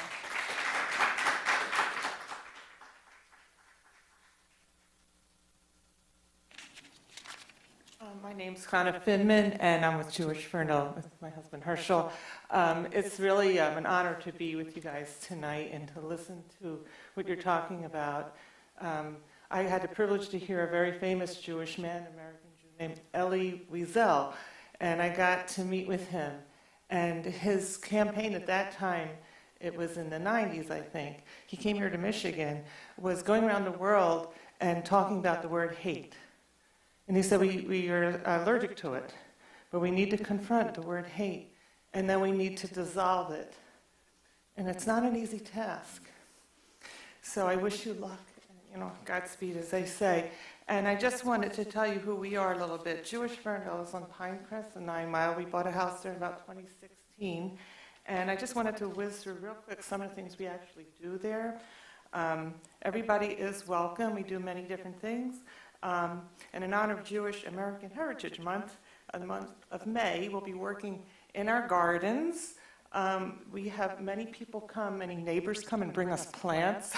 My name's Chana Finman, and I'm with Jewish Ferndale with my husband Herschel. It's really an honor to be with you guys tonight and to listen to what you're talking about. I had the privilege to hear a very famous Jewish man, American Jew, named Elie Wiesel, and I got to meet with him. And his campaign at that time, it was in the 90s, I think, he came here to Michigan, was going around the world and talking about the word hate. And he said, we are allergic to it, but we need to confront the word hate, and then we need to dissolve it. And it's not an easy task. So I wish you luck, Godspeed, as they say. And I just wanted to tell you who we are a little bit. Jewish Ferndale is on Pinecrest and 9 Mile. We bought a house there in about 2016. And I just wanted to whiz through real quick some of the things we actually do there. Everybody is welcome. We do many different things. And in honor of Jewish American Heritage Month, the month of May, we'll be working in our gardens. We have many people come, many neighbors come and bring us plants.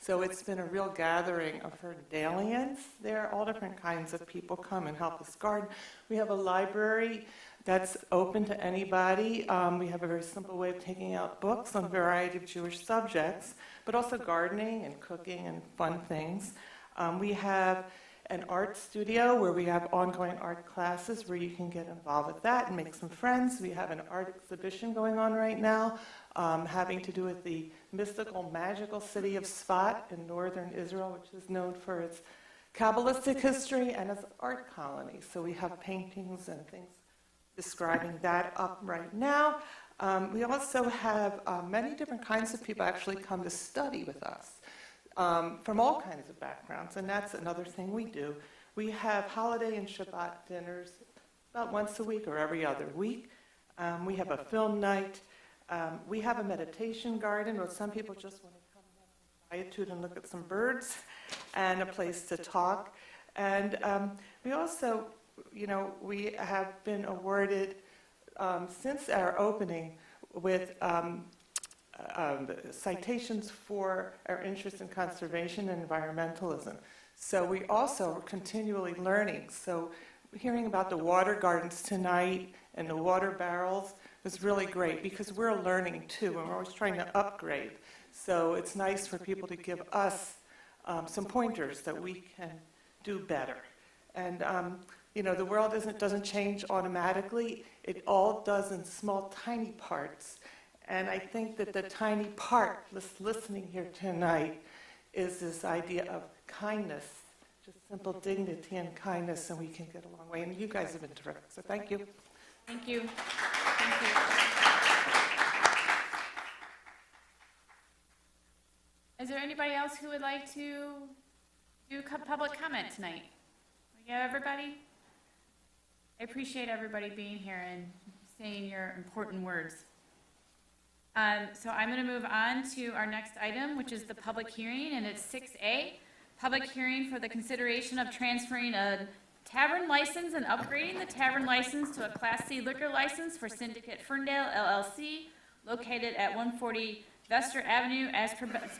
So it's been a real gathering of Ferndalians there. All different kinds of people come and help us garden. We have a library that's open to anybody. We have a very simple way of taking out books on a variety of Jewish subjects, but also gardening and cooking and fun things. We have an art studio where we have ongoing art classes where you can get involved with that and make some friends. We have an art exhibition going on right now having to do with the mystical, magical city of Sfat in northern Israel, which is known for its Kabbalistic history and its art colony. So we have paintings and things describing that up right now. We also have many different kinds of people actually come to study with us. From all kinds of backgrounds, and that's another thing we do. We have holiday and Shabbat dinners about once a week or every other week. We have a film night. We have a meditation garden where some people just want to come in quietude and look at some birds, and a place to talk. And we also, we have been awarded since our opening with citations for our interest in conservation and environmentalism. So we also are continually learning. So hearing about the water gardens tonight and the water barrels was really great because we're learning too, and we're always trying to upgrade. So it's nice for people to give us some pointers that we can do better. And you know, the world doesn't change automatically. It all does in small, tiny parts. And I think that the tiny part, listening here tonight, is this idea of kindness, just simple dignity and kindness, and we can get a long way. And you guys have been terrific, so thank you. Thank you. Thank you. Is there anybody else who would like to do public comment tonight? We have everybody? I appreciate everybody being here and saying your important words. So I'm going to move on to our next item, which is the public hearing, and it's 6A, public hearing for the consideration of transferring a tavern license and upgrading the tavern license to a Class C liquor license for Syndicate Ferndale LLC, located at 140 Vester Avenue, as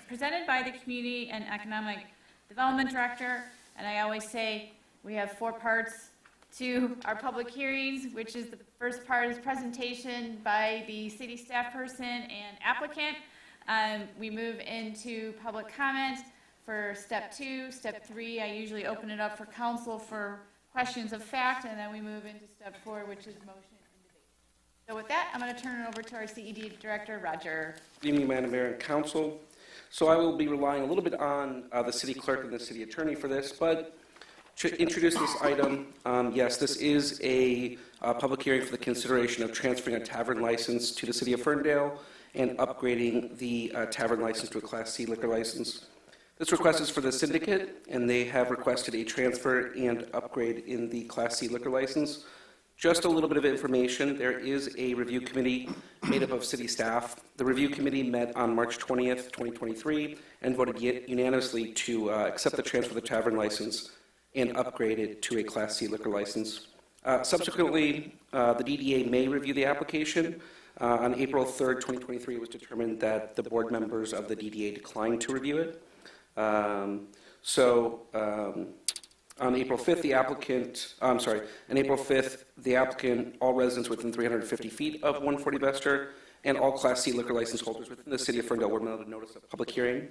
presented by the Community and Economic Development Director. And I always say we have 4 parts to our public hearings, which is the first part is presentation by the city staff person and applicant. We move into public comment for step 2. Step 3, I usually open it up for council for questions of fact, and then we move into step 4, which is motion and debate. So with that, I'm going to turn it over to our CED Director, Roger. Good evening, Madam Mayor and Council. So I will be relying a little bit on the city clerk and the city attorney for this, but to introduce this item, yes, this is a public hearing for the consideration of transferring a tavern license to the city of Ferndale and upgrading the tavern license to a Class C liquor license. This request is for the syndicate, and they have requested a transfer and upgrade in the Class C liquor license. Just a little bit of information, there is a review committee made up of city staff. The review committee met on March 20th, 2023, and voted unanimously to accept the transfer of the tavern license and upgrade it to a Class C liquor license. Subsequently, the DDA may review the application. On April 3rd, 2023, it was determined that the board members of the DDA declined to review it. On April 5th, the applicant, all residents within 350 feet of 140 Vester, and all Class C liquor license holders within the city of Ferndale were mailed a notice of public hearing.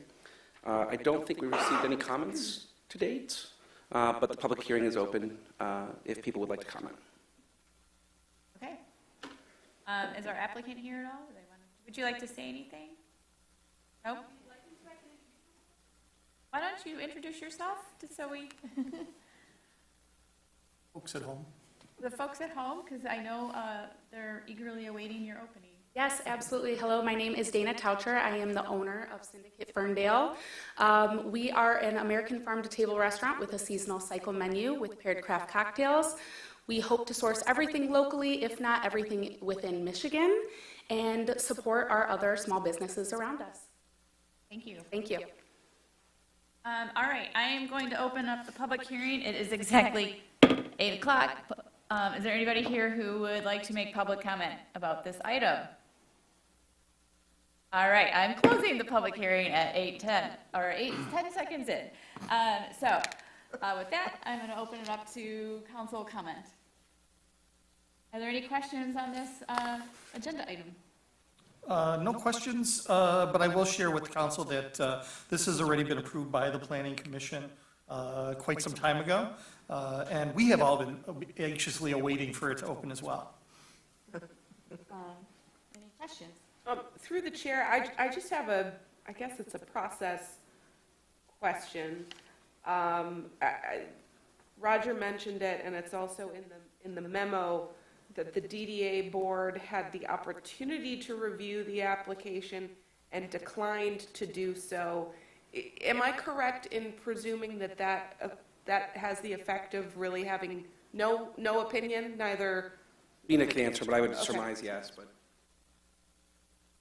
I don't think we received any comments to date. But the public hearing is open if people would like to comment. Okay. Is our applicant here at all? Would you like to say anything? No? Why don't you introduce yourself, just so we... Folks at home. The folks at home, because I know they're eagerly awaiting your opening. Yes, absolutely. Hello, my name is Dana Taucher. I am the owner of Syndicate Ferndale. We are an American farm-to-table restaurant with a seasonal cycle menu with paired craft cocktails. We hope to source everything locally, if not everything within Michigan, and support our other small businesses around us. Thank you. Thank you. All right, I am going to open up the public hearing. It is exactly 8 o'clock. Is there anybody here who would like to make public comment about this item? All right, I'm closing the public hearing at 8:10, or 10 seconds in. With that, I'm going to open it up to council comment. Are there any questions on this agenda item? No questions, but I will share with the council that this has already been approved by the Planning Commission quite some time ago, and we have all been anxiously awaiting for it to open as well. Any questions? Through the chair, I just have I guess it's a process question. Roger mentioned it, and it's also in the memo that the DDA board had the opportunity to review the application and declined to do so. Am I correct in presuming that has the effect of really having no opinion, neither? Nina can answer, but I would surmise yes. But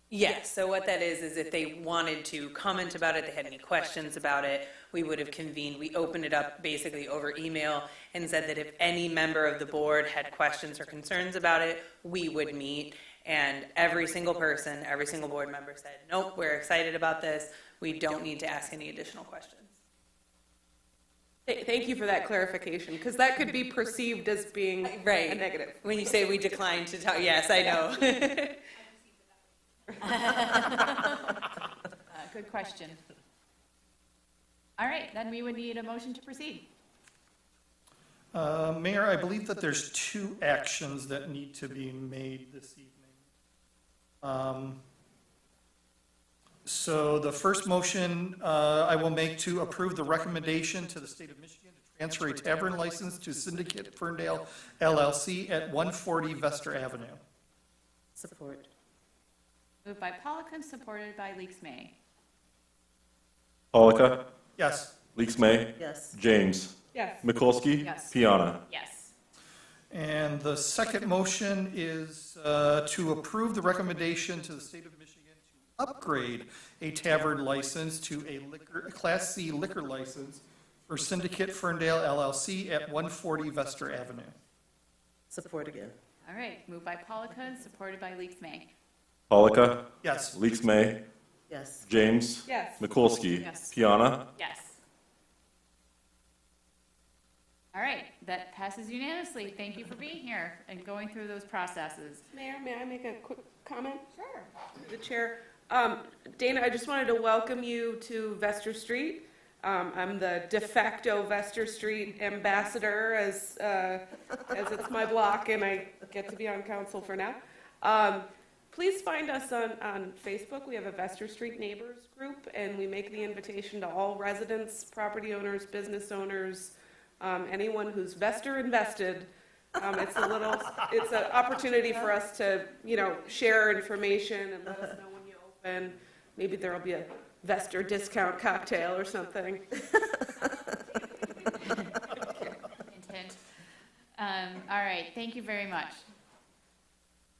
yes, so what that is if they wanted to comment about it, they had any questions about it, we would have convened. We opened it up basically over email and said that if any member of the board had questions or concerns about it, we would meet. And every single person, every single board member said, nope, we're excited about this. We don't need to ask any additional questions. Thank you for that clarification, because that could be perceived as being Right. a negative. When you say we declined to talk, yes, I know. Good question. All right, then we would need a motion to proceed. Mayor, I believe that there's 2 actions that need to be made this evening. So the first motion I will make to approve the recommendation to the state of Michigan to transfer a tavern license to Syndicate Ferndale LLC at 140 Vester Avenue. Support. Moved by Pollican, supported by Leaks May. Polika. Yes. Leaks May. Yes. James. Yes. Mikulski. Yes. Piana. Yes. And the second motion is to approve the recommendation to the state of Michigan to upgrade a tavern license to a Class C liquor license for Syndicate Ferndale LLC at 140 Vester Avenue. Support again. All right, moved by Pollican, supported by Leaks May. Polika. Yes. Leaks May. Yes. James. Yes. Mikulski. Yes. Piana. Yes. All right, that passes unanimously. Thank you for being here and going through those processes. Mayor, may I make a quick comment? Sure. The chair. Dana, I just wanted to welcome you to Vester Street. I'm the de facto Vester Street ambassador as it's my block and I get to be on council for now. Please find us on Facebook. We have a Vester Street Neighbors group and we make the invitation to all residents, property owners, business owners, anyone who's Vester invested. It's an opportunity for us to, share information and let us know when you open. Maybe there'll be a Vester discount cocktail or something. Intent. All right, thank you very much.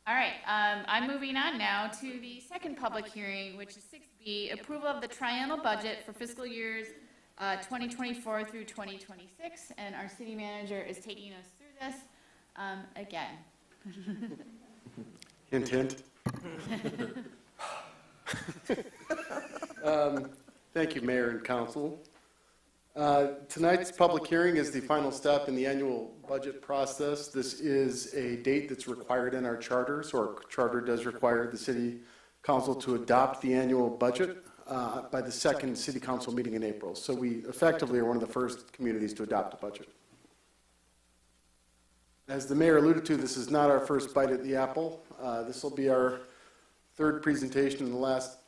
All right, I'm moving on now to the second public hearing, which is 6B, approval of the triennial budget for fiscal years 2024 through 2026, and our city manager is taking us through this again. Hint, hint. Thank you, Mayor and Council. Tonight's public hearing is the final step in the annual budget process. This is a date that's required in our charter, so our charter does require the City Council to adopt the annual budget by the second City Council meeting in April. So we effectively are one of the first communities to adopt a budget. As the Mayor alluded to, this is not our first bite at the apple. This will be our third presentation in the last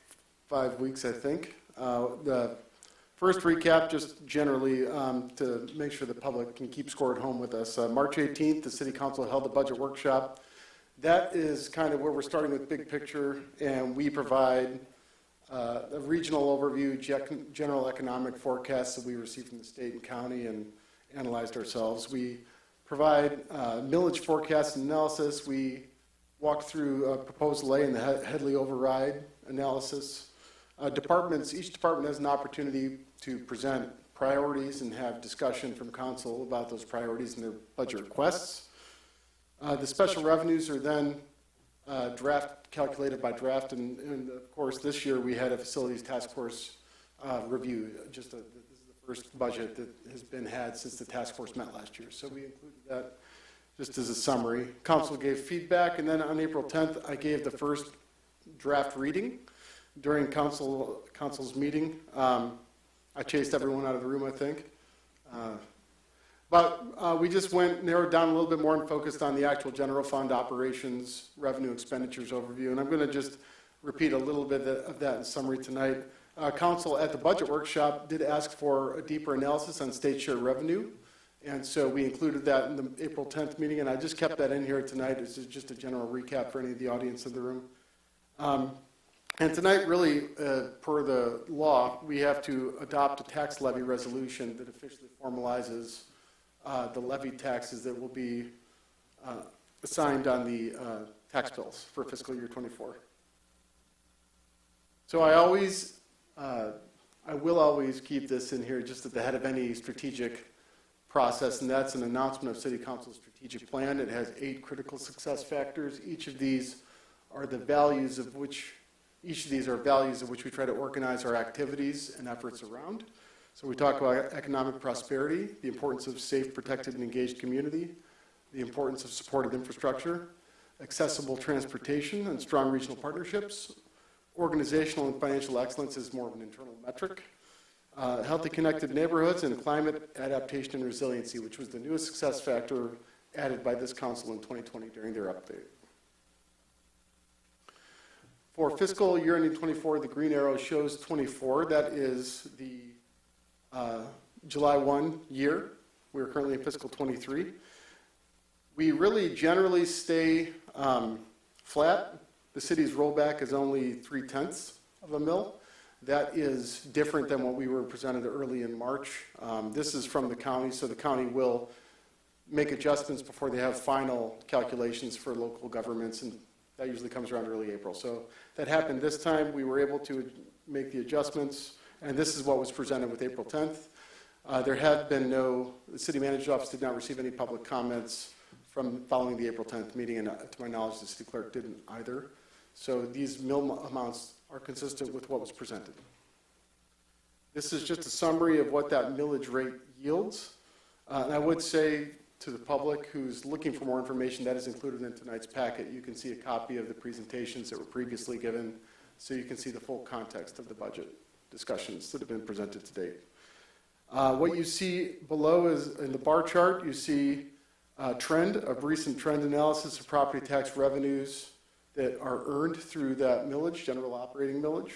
5 weeks, I think. The first recap, just generally to make sure the public can keep score at home with us. March 18th, the City Council held a budget workshop. That is kind of where we're starting with big picture, and we provide a regional overview, general economic forecasts that we received from the state and county and analyzed ourselves. We provide millage forecast analysis. We walk through proposed lay and the Headley override analysis. Each department has an opportunity to present priorities and have discussion from council about those priorities and their budget requests. The special revenues are then calculated by draft, and of course this year we had a facilities task force review. This is the first budget that has been had since the task force met last year. So we included that just as a summary. Council gave feedback, and then on April 10th I gave the first draft reading during council's meeting. I chased everyone out of the room, I think. But we just narrowed down a little bit more and focused on the actual general fund operations, revenue expenditures overview. And I'm going to just repeat a little bit of that in summary tonight. Council at the budget workshop did ask for a deeper analysis on state share revenue. And so we included that in the April 10th meeting. And I just kept that in here tonight as just a general recap for any of the audience in the room. And tonight, really, per the law, we have to adopt a tax levy resolution that officially formalizes the levy taxes that will be assigned on the tax bills for fiscal year 24. So I will always keep this in here just at the head of any strategic process, and that's an announcement of City Council's strategic plan. It has 8 critical success factors. Each of these are the values of which, each of these are values of which we try to organize our activities and efforts around. So we talk about economic prosperity, the importance of safe, protected, and engaged community, the importance of supported infrastructure, accessible transportation and strong regional partnerships. Organizational and financial excellence is more of an internal metric. Healthy connected neighborhoods and climate adaptation and resiliency, which was the newest success factor added by this council in 2020 during their update. For fiscal year ending 24, the green arrow shows 24. That is the July 1 year. We're currently in fiscal 23. We really generally stay flat. The city's rollback is only 0.3 of a mil. That is different than what we were presented early in March. This is from the county, so the county will make adjustments before they have final calculations for local governments, and that usually comes around early April. So that happened this time. We were able to make the adjustments, and this is what was presented with April 10th. There have been the city manager's office did not receive any public comments from following the April 10th meeting, and to my knowledge, the city clerk didn't either. So these mill amounts are consistent with what was presented. This is just a summary of what that millage rate yields. And I would say to the public who's looking for more information, that is included in tonight's packet. You can see a copy of the presentations that were previously given, so you can see the full context of the budget discussions that have been presented to date. What you see below is in the bar chart, you see a recent trend analysis of property tax revenues that are earned through that millage, general operating millage.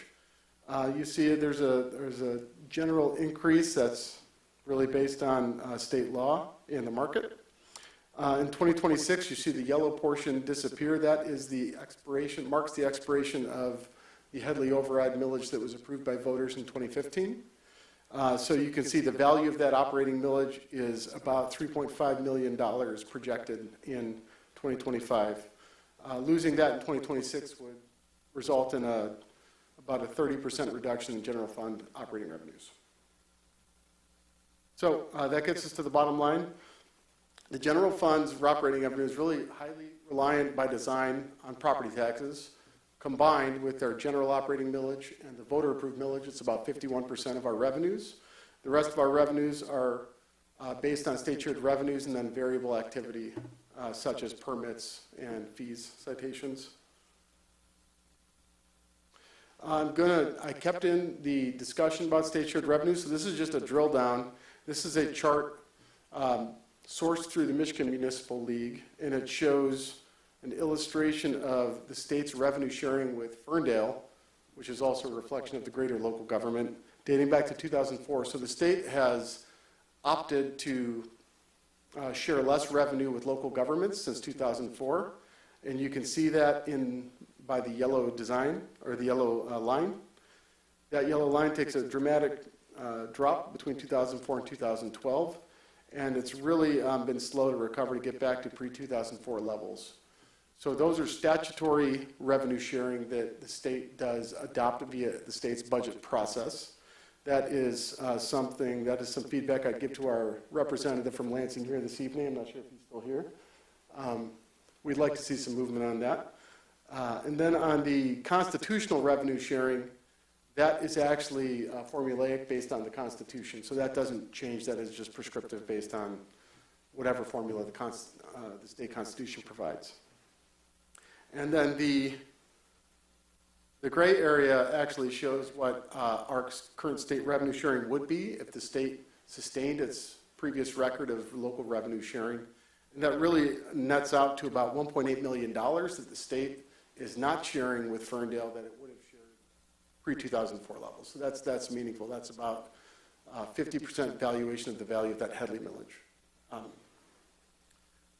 You see there's a general increase that's really based on state law in the market. In 2026, you see the yellow portion disappear. That is the expiration, marks the expiration of the Headley override millage that was approved by voters in 2015. So you can see the value of that operating millage is about $3.5 million projected in 2025. Losing that in 2026 would result in about a 30% reduction in general fund operating revenues. So that gets us to the bottom line. The general fund's operating revenue is really highly reliant by design on property taxes. Combined with their general operating millage and the voter-approved millage, it's about 51% of our revenues. The rest of our revenues are based on state-shared revenues and then variable activity, such as permits and fees, citations. I kept in the discussion about state-shared revenues, so this is just a drill down. This is a chart sourced through the Michigan Municipal League, and it shows an illustration of the state's revenue sharing with Ferndale, which is also a reflection of the greater local government, dating back to 2004. So the state has opted to share less revenue with local governments since 2004, and you can see that by the yellow design, or the yellow line. That yellow line takes a dramatic drop between 2004 and 2012, and it's really been slow to recover to get back to pre-2004 levels. So those are statutory revenue sharing that the state does adopt via the state's budget process. That is some feedback I'd give to our representative from Lansing here this evening. I'm not sure if he's still here. We'd like to see some movement on that. And then on the constitutional revenue sharing, that is actually formulaic based on the Constitution. So that doesn't change. That is just prescriptive based on whatever formula the state constitution provides. And then the gray area actually shows what our current state revenue sharing would be if the state sustained its previous record of local revenue sharing. And that really nets out to about $1.8 million that the state is not sharing with Ferndale that it would have shared pre-2004 levels. So that's meaningful. That's about 50% valuation of the value of that Headley millage.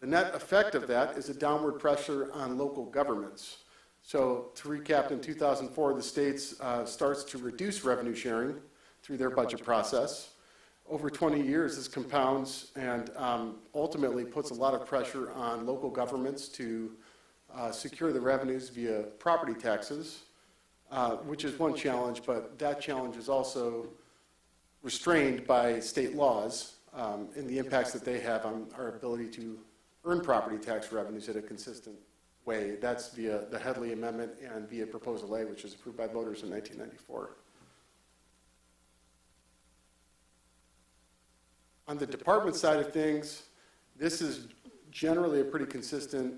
The net effect of that is a downward pressure on local governments. So to recap, in 2004, the states starts to reduce revenue sharing through their budget process. Over 20 years, this compounds and ultimately puts a lot of pressure on local governments to secure the revenues via property taxes, which is one challenge, but that challenge is also restrained by state laws and the impacts that they have on our ability to earn property tax revenues at a consistent way. That's via the Headley Amendment and via Proposal A, which was approved by voters in 1994. On the department side of things, this is generally a pretty consistent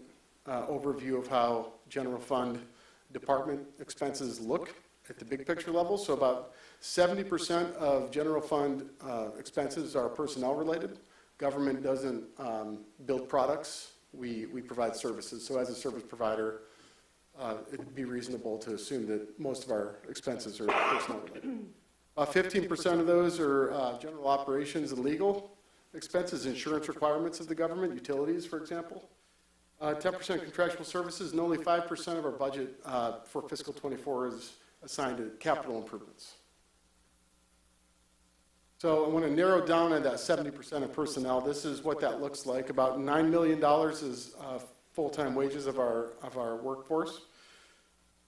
overview of how general fund department expenses look at the big picture level. So about 70% of general fund expenses are personnel related. Government doesn't build products, we provide services. So as a service provider, it'd be reasonable to assume that most of our expenses are personnel related. 15% of those are general operations and legal expenses, insurance requirements of the government, utilities, for example. 10% contractual services, and only 5% of our budget for fiscal 24 is assigned to capital improvements. So I want to narrow down on that 70% of personnel. This is what that looks like. About $9 million is full-time wages of our workforce.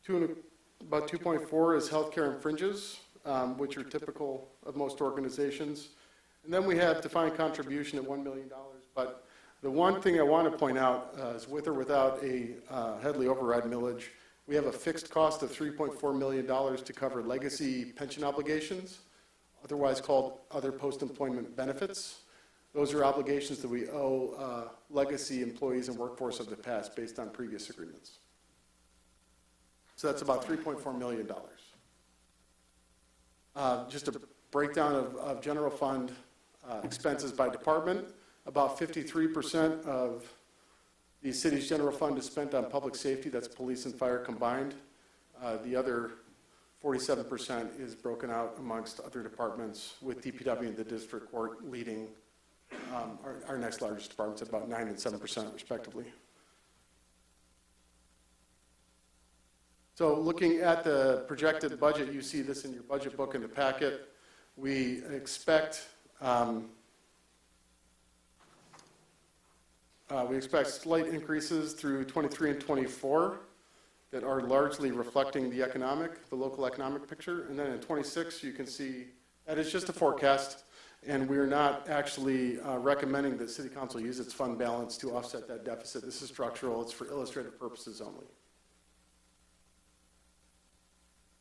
About 2.4 is healthcare and fringes, which are typical of most organizations. And then we have defined contribution at $1 million. But the one thing I want to point out is with or without a Headley override millage, we have a fixed cost of $3.4 million to cover legacy pension obligations, otherwise called other post-employment benefits. Those are obligations that we owe legacy employees and workforce of the past based on previous agreements. So that's about $3.4 million. Just a breakdown of general fund expenses by department. About 53% of the city's general fund is spent on public safety. That's police and fire combined. The other 47% is broken out amongst other departments, with DPW and the district court leading our next largest departments at about 9% and 7% respectively. So looking at the projected budget, you see this in your budget book in the packet. We expect slight increases through 23 and 24 that are largely reflecting the local economic picture. And then in 26, you can see that is just a forecast, and we're not actually recommending that City Council use its fund balance to offset that deficit. This is structural. It's for illustrative purposes only.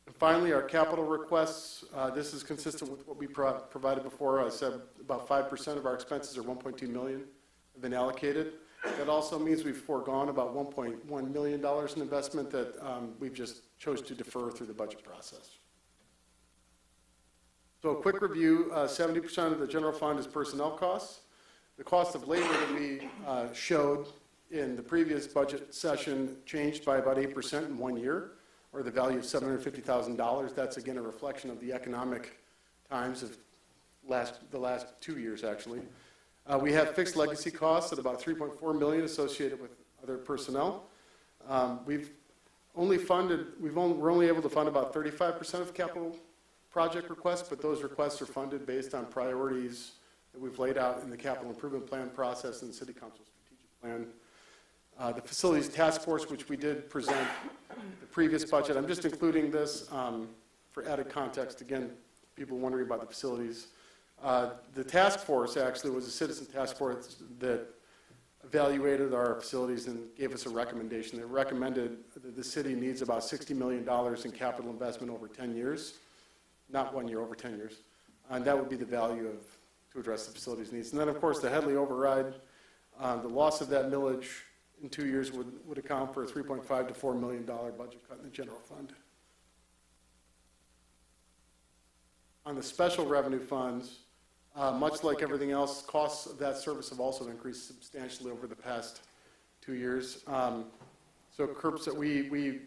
And finally, our capital requests. This is consistent with what we provided before. I said about 5% of our expenses, or $1.2 million, have been allocated. That also means we've foregone about $1.1 million in investment that we've just chose to defer through the budget process. So a quick review, 70% of the general fund is personnel costs. The cost of labor that we showed in the previous budget session changed by about 8% in 1 year, or the value of $750,000. That's again a reflection of the economic times of the last 2 years actually. We have fixed legacy costs at about $3.4 million associated with other personnel. We're only able to fund about 35% of capital project requests, but those requests are funded based on priorities that we've laid out in the capital improvement plan process and the City Council strategic plan. The facilities task force, which we did present the previous budget, I'm just including this for added context. Again, people wondering about the facilities. The task force actually was a citizen task force that evaluated our facilities and gave us a recommendation. They recommended that the city needs about $60 million in capital investment over 10 years, not 1 year, over 10 years. And that would be the value to address the facilities needs. And then, of course, the Headley override, the loss of that millage in 2 years would account for a $3.5 to $4 million budget cut in the general fund. On the special revenue funds, much like everything else, costs of that service have also increased substantially over the past 2 years. So we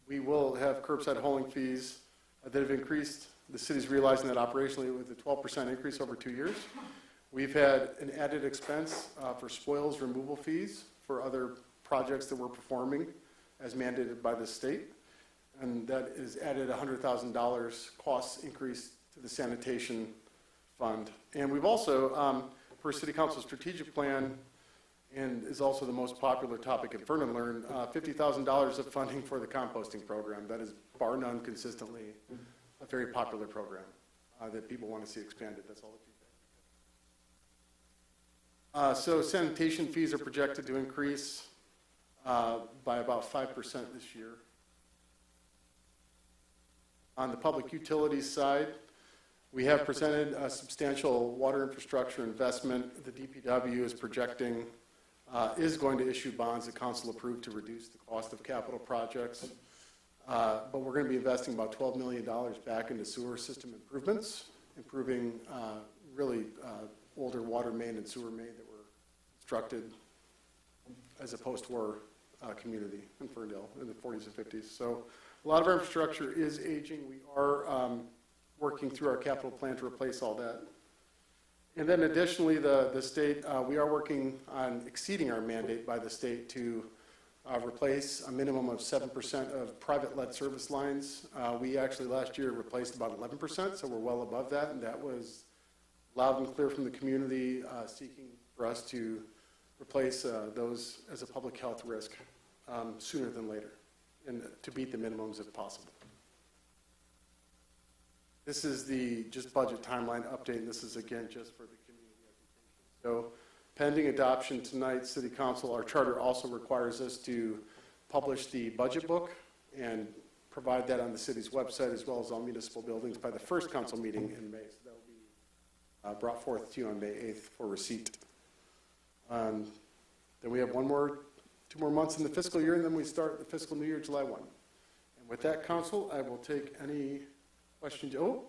will have curbside hauling fees that have increased. The city's realizing that operationally with a 12% increase over 2 years. We've had an added expense for spoils removal fees for other projects that we're performing as mandated by the state. And that is added $100,000 costs increase to the sanitation fund. And we've also, for City Council strategic plan, and is also the most popular topic in Ferndale Learn, $50,000 of funding for the composting program. That is bar none consistently a very popular program that people want to see expanded. That's all the feedback. So sanitation fees are projected to increase by about 5% this year. On the public utilities side, we have presented a substantial water infrastructure investment. The DPW is projecting, is going to issue bonds that council approved to reduce the cost of capital projects. But we're going to be investing about $12 million back into sewer system improvements, improving really older water main and sewer main that were constructed as a post-war community in Ferndale in the 40s and 50s. So a lot of our infrastructure is aging. We are working through our capital plan to replace all that. And then additionally, the state, we are working on exceeding our mandate by the state to replace a minimum of 7% of private lead service lines. We actually last year replaced about 11%, so we're well above that, and that was loud and clear from the community seeking for us to replace those as a public health risk sooner than later, and to beat the minimums if possible. This is the just budget timeline update, and this is again just for the community education. So pending adoption tonight, City Council, our charter also requires us to publish the budget book and provide that on the city's website as well as all municipal buildings by the first council meeting in May. So that will be brought forth to you on May 8th for receipt. Then we have 2 more months in the fiscal year, and then we start the fiscal new year, July 1. And with that, Council, I will take any questions. Oh,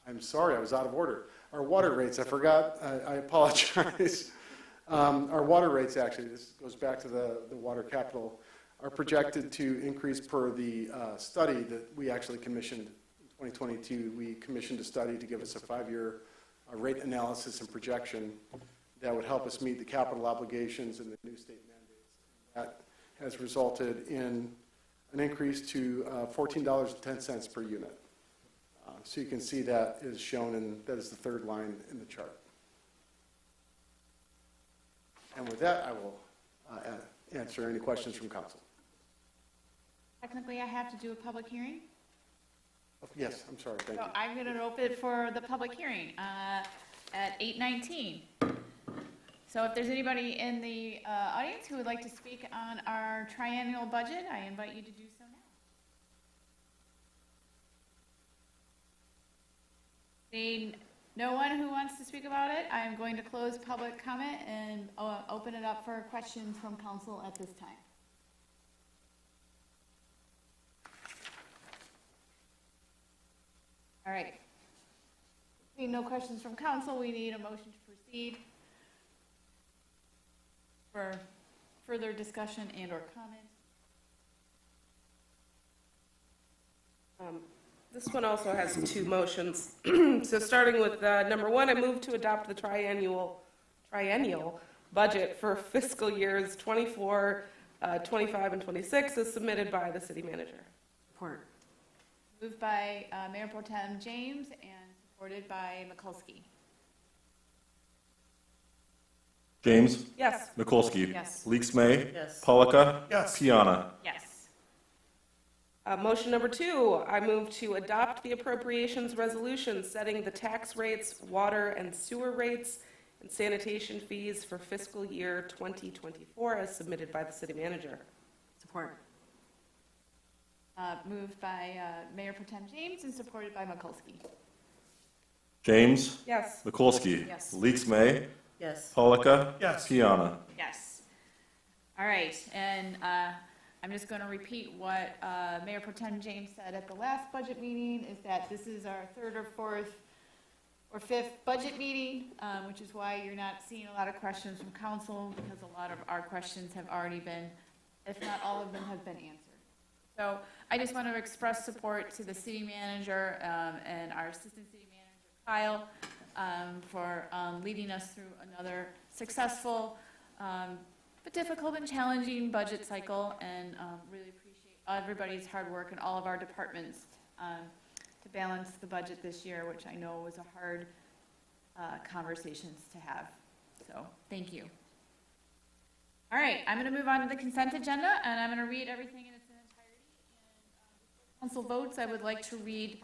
I'm sorry, I was out of order. Our water rates, I forgot, I apologize. Our water rates, actually, this goes back to the water capital, are projected to increase per the study that we actually commissioned in 2022. We commissioned a study to give us a 5-year rate analysis and projection that would help us meet the capital obligations and the new state mandates. That has resulted in an increase to $14.10 per unit. So you can see that is shown in, that is the third line in the chart. And with that, I will answer any questions from council. Technically, I have to do a public hearing. Oh, yes, I'm sorry, thank So you. I'm going to open it for the public hearing at 8:19. So if there's anybody in the audience who would like to speak on our triennial budget, I invite you to do so now. Seeing no one who wants to speak about it, I am going to close public comment and open it up for questions from council at this time. All right. Seeing no questions from council, we need a motion to proceed for further discussion and or comment. This one also has 2 motions. So starting with number 1, I move to adopt the triennial budget for fiscal years 24, 25, and 26 as submitted by the city manager. Support. Moved by Mayor Pro Tem James and supported by Mikulski. James? Yes. Mikulski? Yes. Leaks May? Yes. Polika? Yes. Piana? Yes. Motion number 2, I move to adopt the appropriations resolution setting the tax rates, water and sewer rates, and sanitation fees for fiscal year 2024 as submitted by the city manager. Support. Moved by Mayor Pro Tem James and supported by Mikulski. James? Yes. Mikulski? Yes. Leaks May? Yes. Polika? Yes. Piana? Yes. All right, and I'm just going to repeat what Mayor Pro Tem James said at the last budget meeting, is that this is our 3rd or 4th or 5th budget meeting, which is why you're not seeing a lot of questions from council, because a lot of our questions have already been, if not all of them, have been answered. So I just want to express support to the city manager and our assistant city manager, Kyle, for leading us through another successful but difficult and challenging budget cycle, and really appreciate everybody's hard work and all of our departments to balance the budget this year, which I know was a hard conversations to have. So thank you. All right, I'm going to move on to the consent agenda, and I'm going to read everything in its entirety. And council votes, I would like to read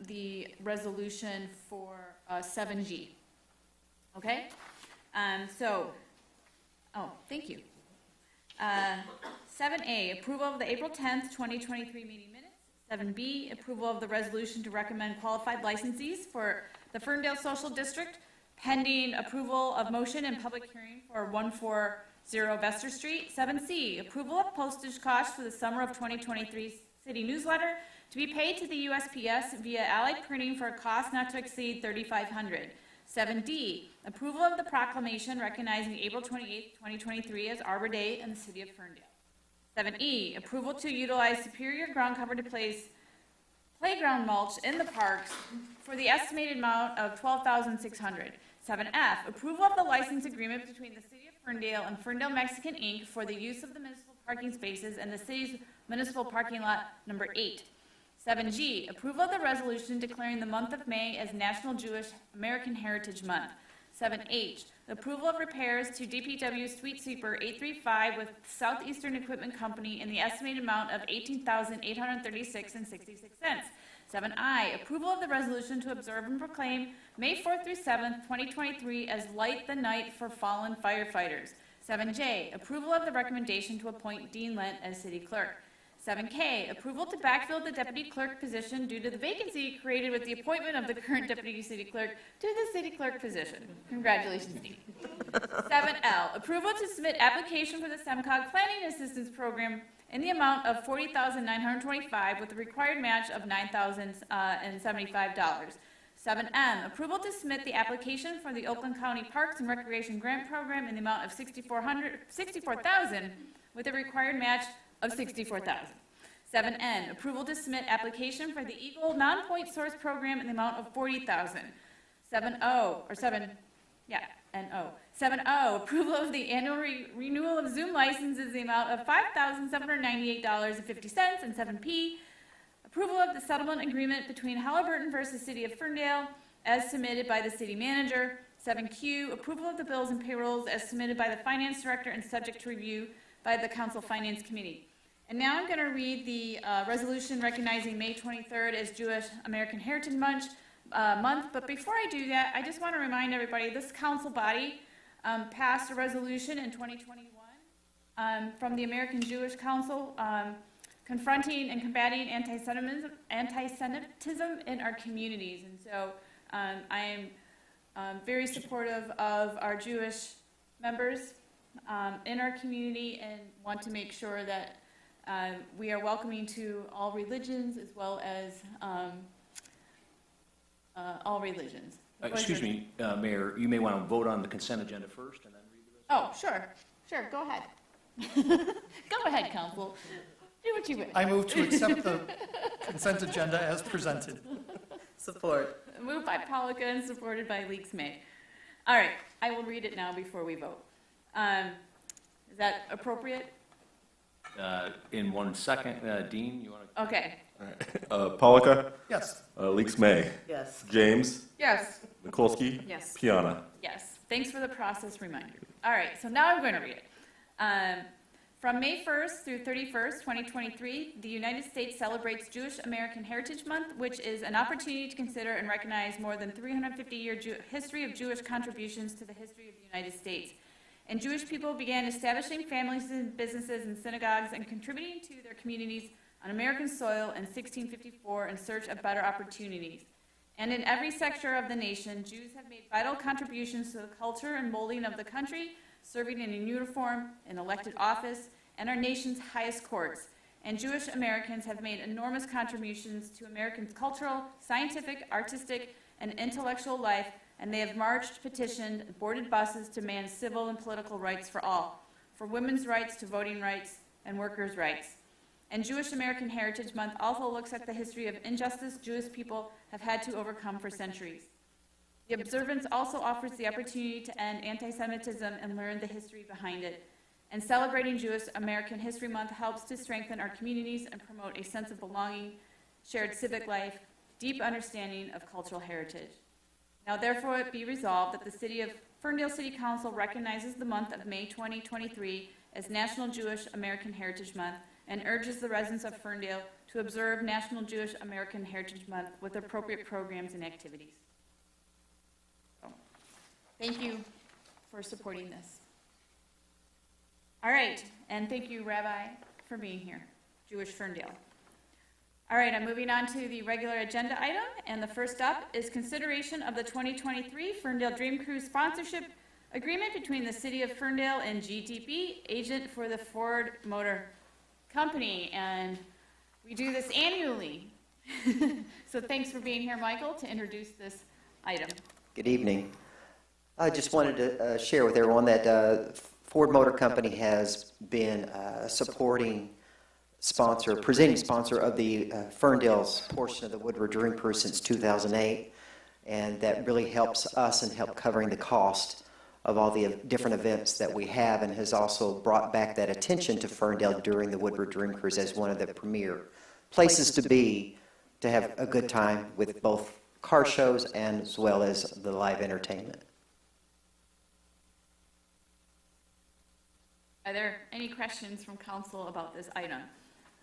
the resolution for 7G. Okay? Oh, thank you. 7A, approval of the April 10th, 2023 meeting minutes. 7B, approval of the resolution to recommend qualified licensees for the Ferndale Social District, pending approval of motion and public hearing for 140 Vester Street. 7C, approval of postage costs for the summer of 2023 city newsletter to be paid to the USPS via Allied Printing for a cost not to exceed $3,500. 7D, approval of the proclamation recognizing April 28, 2023 as Arbor Day in the city of Ferndale. 7E, approval to utilize Superior ground cover to place playground mulch in the parks for the estimated amount of $12,600. 7F, approval of the license agreement between the City of Ferndale and Ferndale Mexican Inc. for the use of the municipal parking spaces in the city's municipal parking lot number 8. 7G, approval of the resolution declaring the month of May as National Jewish American Heritage Month. 7H, approval of repairs to DPW Street Sweeper 835 with Southeastern Equipment Company in the estimated amount of $18,836.66. 7I, approval of the resolution to observe and proclaim May 4th through 7th, 2023 as Light the Night for Fallen Firefighters. 7J, approval of the recommendation to appoint Dean Lent as city clerk. 7K, approval to backfill the deputy clerk position due to the vacancy created with the appointment of the current deputy city clerk to the city clerk position. Congratulations, Dean. 7L, approval to submit application for the SEMCOG Planning Assistance Program in the amount of $40,925 with a required match of $9,075. 7M, approval to submit the application for the Oakland County Parks and Recreation Grant Program in the amount of $64,000 with a required match of $64,000. 7N, approval to submit application for the Eagle Non-Point Source Program in the amount of $40,000. 7O, approval of the annual renewal of Zoom licenses in the amount of $5,798.50. And 7P, approval of the settlement agreement between Halliburton versus City of Ferndale as submitted by the city manager. 7Q, approval of the bills and payrolls as submitted by the finance director and subject to review by the council finance committee. And now I'm going to read the resolution recognizing May 23rd as Jewish American Heritage Month. But before I do that, I just want to remind everybody this council body passed a resolution in 2021 from the American Jewish Council confronting and combating anti-Semitism in our communities. And so I am very supportive of our Jewish members in our community and want to make sure that we are welcoming to all religions as well as all religions. Excuse me, Mayor, you may want to vote on the consent agenda first and then read the rest. Oh, sure, go ahead. Go ahead, council. Do what you wish. I move to accept the consent agenda as presented. Support. Moved by Polika and supported by Leaks May. All right, I will read it now before we vote. Is that appropriate? In 1 second, Dean, you want to? Okay. All right. Polika? Yes. Leaks May? Yes. James? Yes. Mikulski? Yes. Piana? Yes. Thanks for the process reminder. All right, so now I'm going to read it. From May 1st through 31st, 2023, the United States celebrates Jewish American Heritage Month, which is an opportunity to consider and recognize more than 350-year history of Jewish contributions to the history of the United States. And Jewish people began establishing families and businesses and synagogues and contributing to their communities on American soil in 1654 in search of better opportunities. And in every sector of the nation, Jews have made vital contributions to the culture and molding of the country, serving in a uniform, in elected office, and our nation's highest courts. And Jewish Americans have made enormous contributions to Americans' cultural, scientific, artistic, and intellectual life, and they have marched, petitioned, and boarded buses to demand civil and political rights for all, for women's rights to voting rights and workers' rights. And Jewish American Heritage Month also looks at the history of injustice Jewish people have had to overcome for centuries. The observance also offers the opportunity to end anti-Semitism and learn the history behind it. And celebrating Jewish American History Month helps to strengthen our communities and promote a sense of belonging, shared civic life, deep understanding of cultural heritage. Now therefore it be resolved that the City of Ferndale City Council recognizes the month of May 2023 as National Jewish American Heritage Month and urges the residents of Ferndale to observe National Jewish American Heritage Month with appropriate programs and activities. So, thank you for supporting this. All right, and thank you, Rabbi, for being here, Jewish Ferndale. All right, I'm moving on to the regular agenda item, and the first up is consideration of the 2023 Ferndale Dream Cruise sponsorship agreement between the City of Ferndale and GTP, agent for the Ford Motor Company, and we do this annually. So thanks for being here, Michael, to introduce this item. Good evening. I just wanted to share with everyone that Ford Motor Company has been presenting sponsor of the Ferndale's portion of the Woodward Dream Cruise since 2008, and that really helps us and help covering the cost of all the different events that we have, and has also brought back that attention to Ferndale during the Woodward Dream Cruise as one of the premier places to be to have a good time with both car shows and as well as the live entertainment. Are there any questions from council about this item?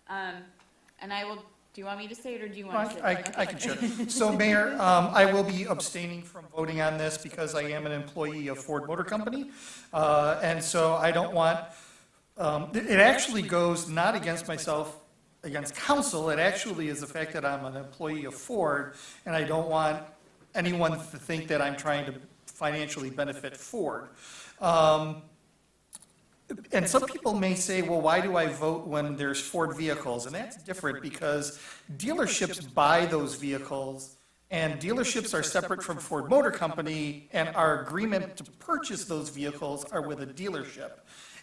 And I will, do you want me to say it or do you want to say it? I can share. So Mayor, I will be abstaining from voting on this because I am an employee of Ford Motor Company. And so I don't want, it actually goes not against myself, against council. It actually is the fact that I'm an employee of Ford, and I don't want anyone to think that I'm trying to financially benefit Ford. And some people may say, well, why do I vote when there's Ford vehicles? And that's different because dealerships buy those vehicles, and dealerships are separate from Ford Motor Company, and our agreement to purchase those vehicles are with a dealership.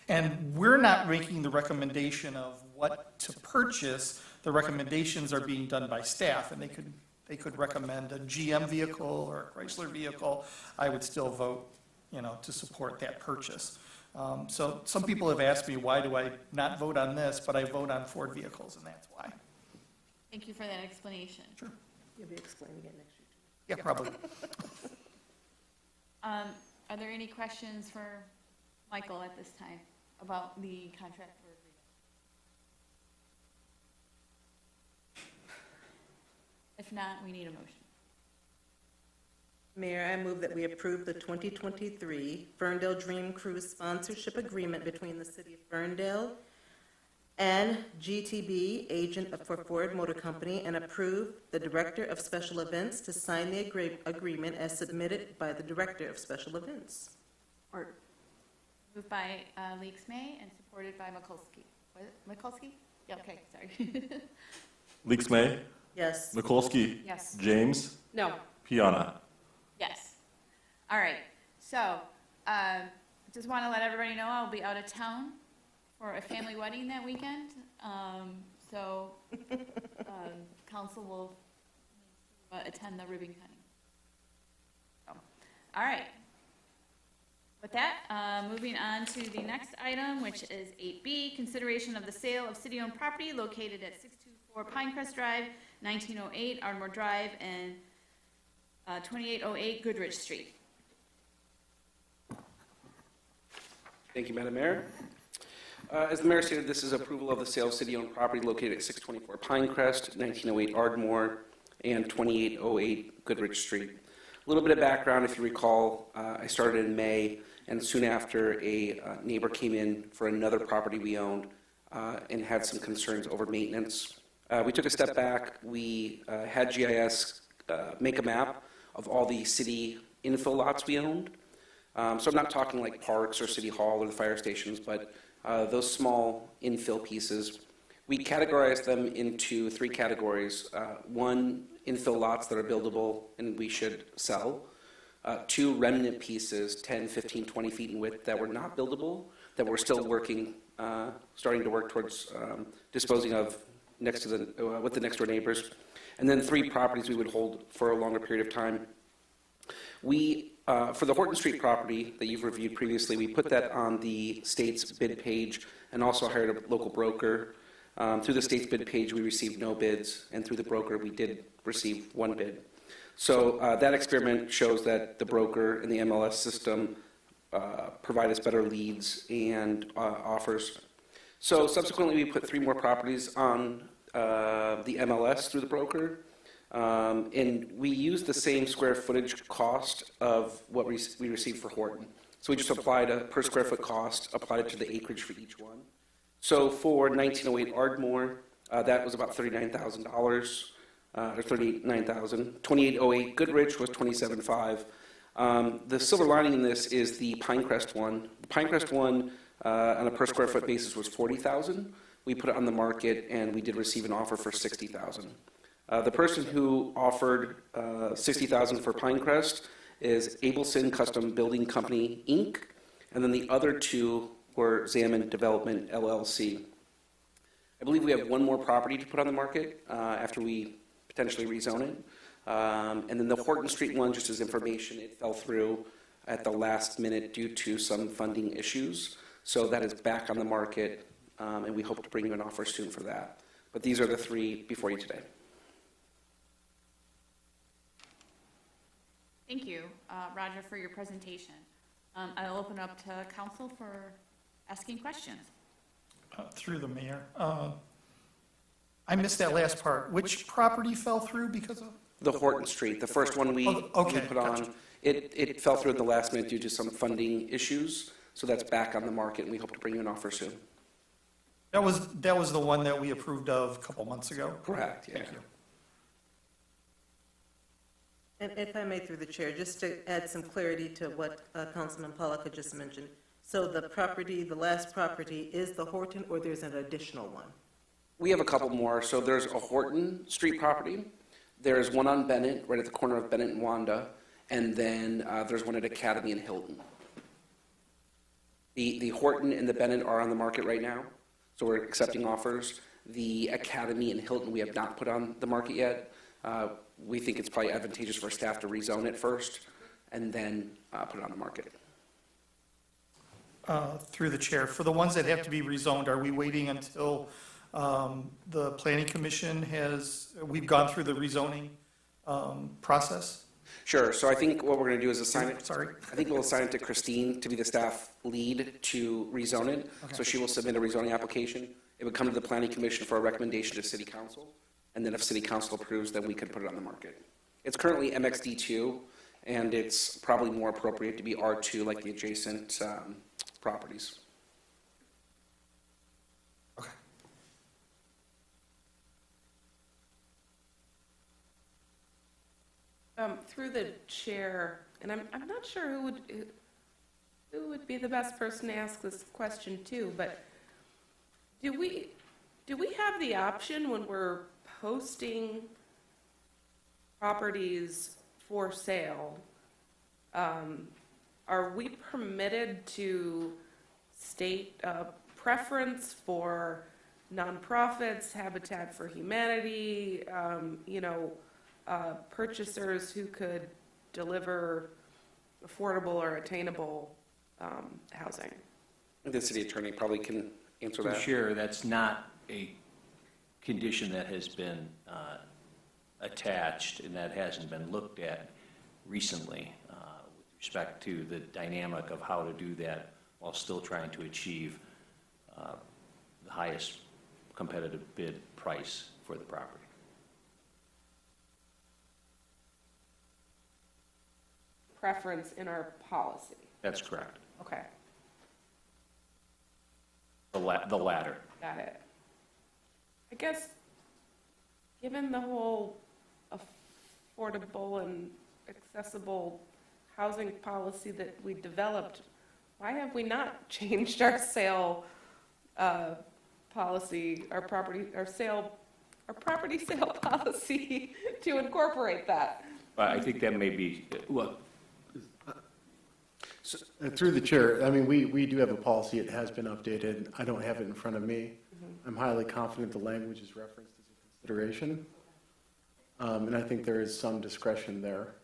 And we're not making the recommendation of what to purchase. The recommendations are being done by staff, and they could recommend a GM vehicle or a Chrysler vehicle. I would still vote, to support that purchase. So some people have asked me, why do I not vote on this, but I vote on Ford vehicles, and that's why. Thank you for that explanation. Sure. You'll be explaining it next year. Yeah, probably. Are there any questions for Michael at this time about the contract for agreement? If not, we need a motion. Mayor, I move that we approve the 2023 Ferndale Dream Cruise sponsorship agreement between the City of Ferndale and GTB, agent for Ford Motor Company, and approve the Director of Special Events to sign the agreement as submitted by the Director of Special Events. Moved by Leaks May and supported by Mikulski. Was it Mikulski? Yeah, okay, sorry. Leaks May, Yes. Mikulski. Yes. James, No. Piana. Yes. All right. So, just want to let everybody know I'll be out of town for a family wedding that weekend. Council will attend the ribbon cutting. So, all right. With that, moving on to the next item, which is 8B, consideration of the sale of city-owned property located at 624 Pinecrest Drive, 1908 Ardmore Drive, and 2808 Goodrich Street. Thank you, Madam Mayor. As the Mayor stated, this is approval of the sale of city-owned property located at 624 Pinecrest, 1908 Ardmore, and 2808 Goodrich Street. A little bit of background, if you recall, I started in May, and soon after a neighbor came in for another property we owned and had some concerns over maintenance. We took a step back. We had GIS make a map of all the city infill lots we owned. So I'm not talking like parks or City Hall or the fire stations, but those small infill pieces. We categorized them into three categories. One, infill lots that are buildable and we should sell. Two, remnant pieces, 10, 15, 20 feet in width that were not buildable, that we're still working, starting to work towards disposing of next to the, with the next door neighbors. And then three properties we would hold for a longer period of time. We, for the Horton Street property that you've reviewed previously, we put that on the state's bid page and also hired a local broker. Through the state's bid page, we received no bids, and through the broker, we did receive one bid. So that experiment shows that the broker and the MLS system provide us better leads and offers. So subsequently, we put three more properties on the MLS through the broker. And we used the same square footage cost of what we received for Horton. So we just applied a per square foot cost, applied it to the acreage for each one. So for 1908 Ardmore, that was about $39,000, or $39,000. 2808 Goodrich was $27,500. The silver lining in this is the Pinecrest one. The Pinecrest one, on a per square foot basis, was $40,000. We put it on the market, and we did receive an offer for $60,000. The person who offered $60,000 for Pinecrest is Abelson Custom Building Company, Inc., and then the other two were Zaman Development, LLC. I believe we have one more property to put on the market after we potentially rezone it. And then the Horton Street one, just as information, it fell through at the last minute due to some funding issues. So that is back on the market, and we hope to bring you an offer soon for that. But these are the three before you today. Thank you, Roger, for your presentation. I'll open up to council for asking questions. Through the mayor. I missed that last part. Which property fell through because of? The Horton Street, the first one we put on, it fell through at the last minute due to some funding issues. So that's back on the market, and we hope to bring you an offer soon. That was the one that we approved of a couple months ago? Correct, yeah. Thank you. And if I may, through the chair, just to add some clarity to what Councilman Pollock had just mentioned. So the property, the last property, is the Horton, or there's an additional one? We have a couple more. So there's a Horton Street property. There's one on Bennett, right at the corner of Bennett and Wanda. And then there's one at Academy and Hilton. The Horton and the Bennett are on the market right now. So we're accepting offers. The Academy and Hilton we have not put on the market yet. We think it's probably advantageous for staff to rezone it first and then put it on the market. Through the chair, for the ones that have to be rezoned, are we waiting until the planning commission we've gone through the rezoning process? Sure, so I think what we're going to do is assign it. Sorry. I think we'll assign it to Christine to be the staff lead to rezone it. Okay. So she will submit a rezoning application. It would come to the planning commission for a recommendation to city council. And then if city council approves, then we could put it on the market. It's currently MXD2, and it's probably more appropriate to be R2 like the adjacent properties. Okay. Through the chair, and I'm not sure who would be the best person to ask this question to, but do we have the option when we're posting properties for sale, are we permitted to state a preference for nonprofits, Habitat for Humanity, purchasers who could deliver affordable or attainable housing? The city attorney probably can answer that. Sure, that's not a condition that has been attached and that hasn't been looked at recently with respect to the dynamic of how to do that while still trying to achieve the highest competitive bid price for the property. Preference in our policy. That's correct. Okay, The latter. got it. I guess, given the whole affordable and accessible housing policy that we developed, why have we not changed our sale policy, our property sale policy to incorporate that? I think that may be, well, Through the chair, I mean, we do have a policy. It has been updated. I don't have it in front of me. I'm highly confident the language is referenced as a consideration. And I think there is some discretion there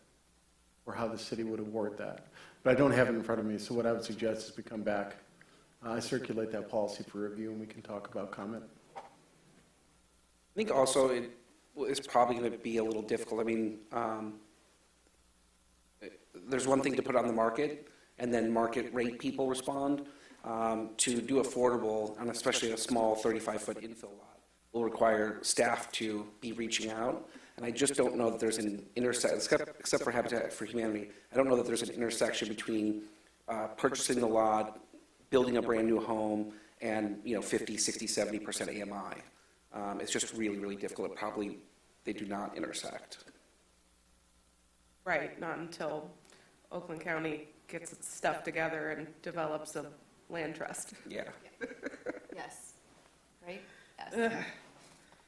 for how the city would award that. But I don't have it in front of me, so what I would suggest is we come back, I circulate that policy for review, and we can talk about comment. I think also it's probably going to be a little difficult. I mean, there's one thing to put on the market and then market rate people respond. To do affordable, and especially a small 35-foot infill lot, will require staff to be reaching out. And I just don't know that there's an intersection, except for Habitat for Humanity, I don't know that there's an intersection between purchasing the lot, building a brand new home, and, 50, 60, 70% AMI. It's just really, really difficult. Probably they do not intersect. Right, not until Oakland County gets its stuff together and develops a land trust. Yeah. Yes. Right? Yes.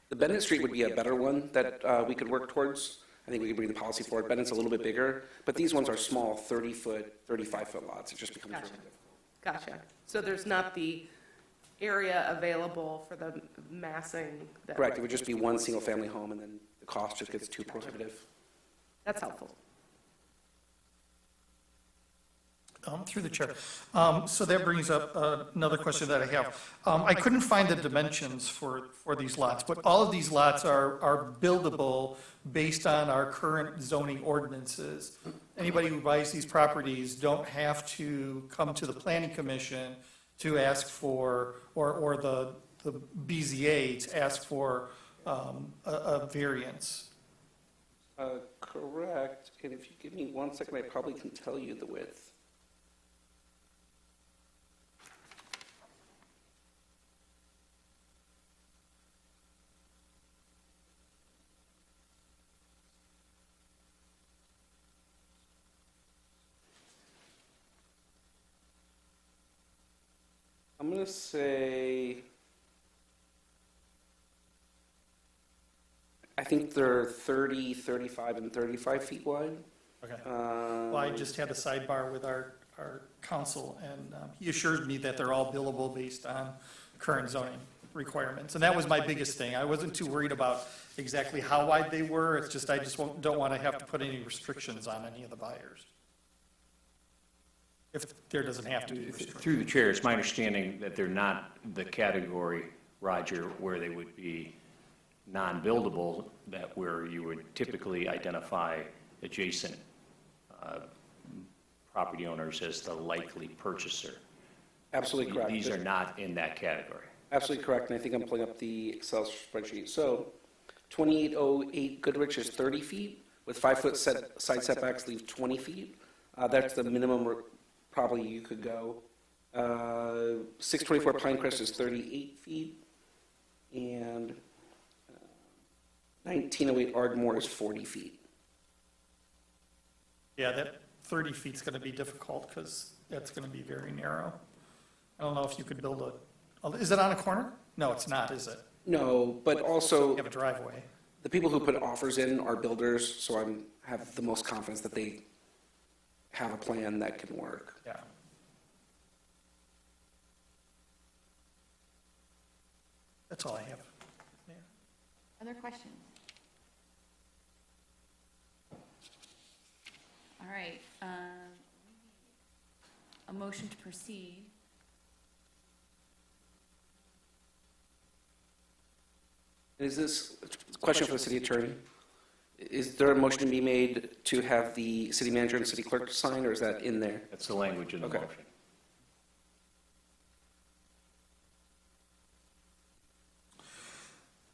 The Bennett Street would be a better one that we could work towards. I think we could bring the policy forward. Bennett's a little bit bigger, but these ones are small, 30-foot, 35-foot lots. It just becomes Gotcha. really difficult. Gotcha. So there's not the area available for the massing that. Correct. It would just be one single-family home, and then the cost just gets too prohibitive. That's helpful. Through the chair. So that brings up another question that I have. I couldn't find the dimensions for these lots, but all of these lots are buildable based on our current zoning ordinances. Anybody who buys these properties don't have to come to the planning commission to ask for, or the BZA to ask for a variance. Correct. And if you give me 1 second, I probably can tell you the width. I'm going to say, I think they're 30, 35, and 35 feet wide. Okay. Well, I just had a sidebar with our counsel, and he assured me that they're all billable based on current zoning requirements. And that was my biggest thing. I wasn't too worried about exactly how wide they were. It's just I just don't want to have to put any restrictions on any of the buyers. If there doesn't have to be restrictions. Through the chair, it's my understanding that they're not the category, Roger, where they would be non-buildable, that where you would typically identify adjacent property owners as the likely purchaser. Absolutely correct. These are not in that category. Absolutely correct, and I think I'm pulling up the Excel spreadsheet. So 2808 Goodrich is 30 feet, with 5-foot side setbacks leave 20 feet. That's the minimum probably you could go. 624 Pinecrest is 38 feet, and 1908 Ardmore is 40 feet. Yeah, that 30 feet's going to be difficult because that's going to be very narrow. I don't know if you could build is it on a corner? No, it's not, is it? No, but also You have a driveway. the people who put offers in are builders, so I have the most confidence that they have a plan that can work. Yeah. That's all I have. Mayor. Other questions? All right, a motion to proceed. Is this a question for the city attorney? Is there a motion to be made to have the city manager and city clerk sign, or is that in there? That's the language in the Okay. motion.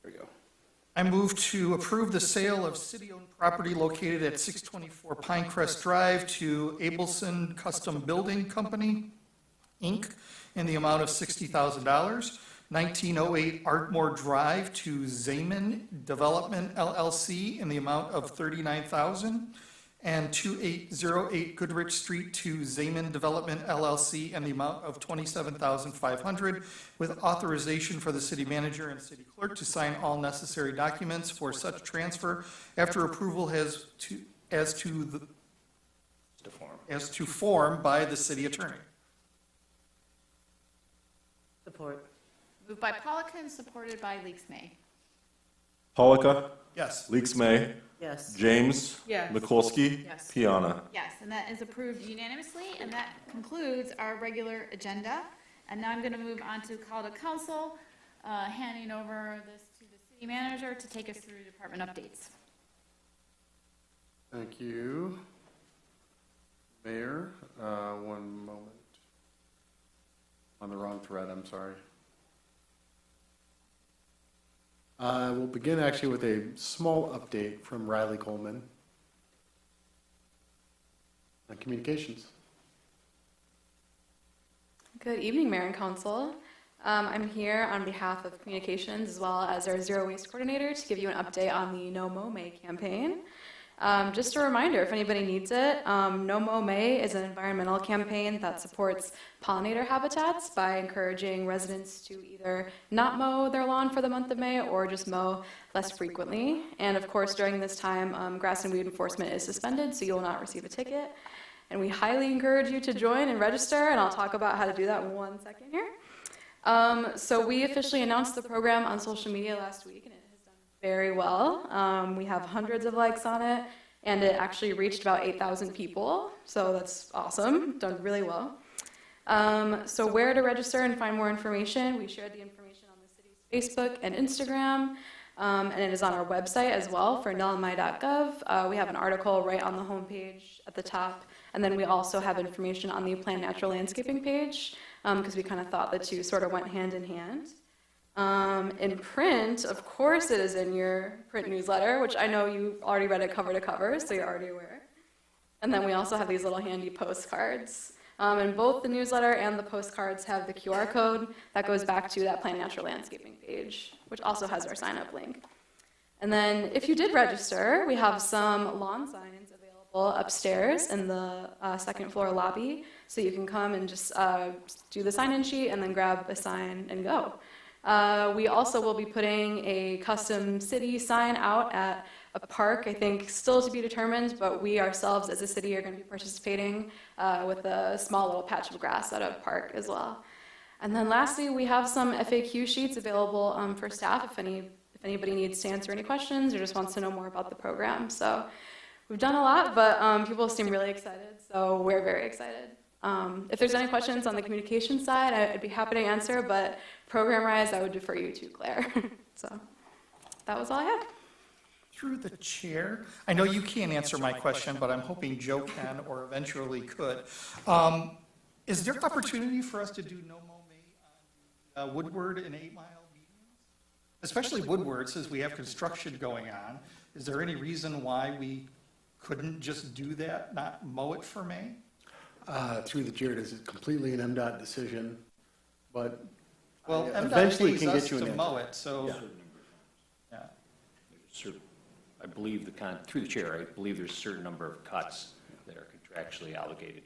There we go. I move to approve the sale of city-owned property located at 624 Pinecrest Drive to Abelson Custom Building Company, Inc., in the amount of $60,000. 1908 Ardmore Drive to Zaman Development LLC in the amount of $39,000. And 2808 Goodrich Street to Zaman Development LLC in the amount of $27,500, with authorization for the city manager and city clerk to sign all necessary documents for such transfer after approval as to form by the city attorney. Support. Moved by Polika and supported by Leaks May. Polika. Yes. Leaks May. Yes. James. Yes. Mikulski. Yes. Piana. Yes, and that is approved unanimously, and that concludes our regular agenda. And now I'm going to move on to call to council, handing over this to the city manager to take us through department updates. Thank you, Mayor. One moment. On the wrong thread, I'm sorry. We'll begin actually with a small update from Riley Coleman on communications. Good evening, Mayor and Council. I'm here on behalf of Communications as well as our Zero Waste Coordinator to give you an update on the No Mow May campaign. Just a reminder, if anybody needs it, No Mow May is an environmental campaign that supports pollinator habitats by encouraging residents to either not mow their lawn for the month of May or just mow less frequently. And of course, during this time, grass and weed enforcement is suspended, so you will not receive a ticket. And we highly encourage you to join and register, and I'll talk about how to do that in 1 second here. So we officially announced the program on social media last week, and it has done very well. We have hundreds of likes on it, and it actually reached about 8,000 people, so that's awesome, done really well. So where to register and find more information, we shared the information on the city's Facebook and Instagram, and it is on our website as well, ferndalemi.gov. We have an article right on the homepage at the top, and then we also have information on the Planned Natural Landscaping page, because we kind of thought the two sort of went hand in hand. In print, of course it is in your print newsletter, which I know you already read it cover to cover, so you're already aware. And then we also have these little handy postcards. And both the newsletter and the postcards have the QR code that goes back to that Planned Natural Landscaping page, which also has our sign-up link. And then if you did register, we have some lawn signs available upstairs in the second floor lobby, so you can come and just do the sign-in sheet and then grab a sign and go. We also will be putting a custom city sign out at a park, I think still to be determined, but we ourselves as a city are going to be participating with a small little patch of grass at a park as well. And then lastly, we have some FAQ sheets available for staff if anybody needs to answer any questions or just wants to know more about the program. So we've done a lot, but people seem really excited, so we're very excited. If there's any questions on the communication side, I'd be happy to answer, but program-wise, I would defer you to Claire. So that was all I had. Through the chair, I know you can't answer my question, but I'm hoping Joe can or eventually could. Is there opportunity for us to do No Mow May on Woodward and 8 Mile medians? Especially Woodward, since we have construction going on. Is there any reason why we couldn't just do that, not mow it for May? Through the chair, it is completely an MDOT decision, but Well, I MDOT eventually pays can us get you an to answer. mow it, so. Yeah. Yeah. I believe through the chair, I believe there's a certain number of cuts that are contractually obligated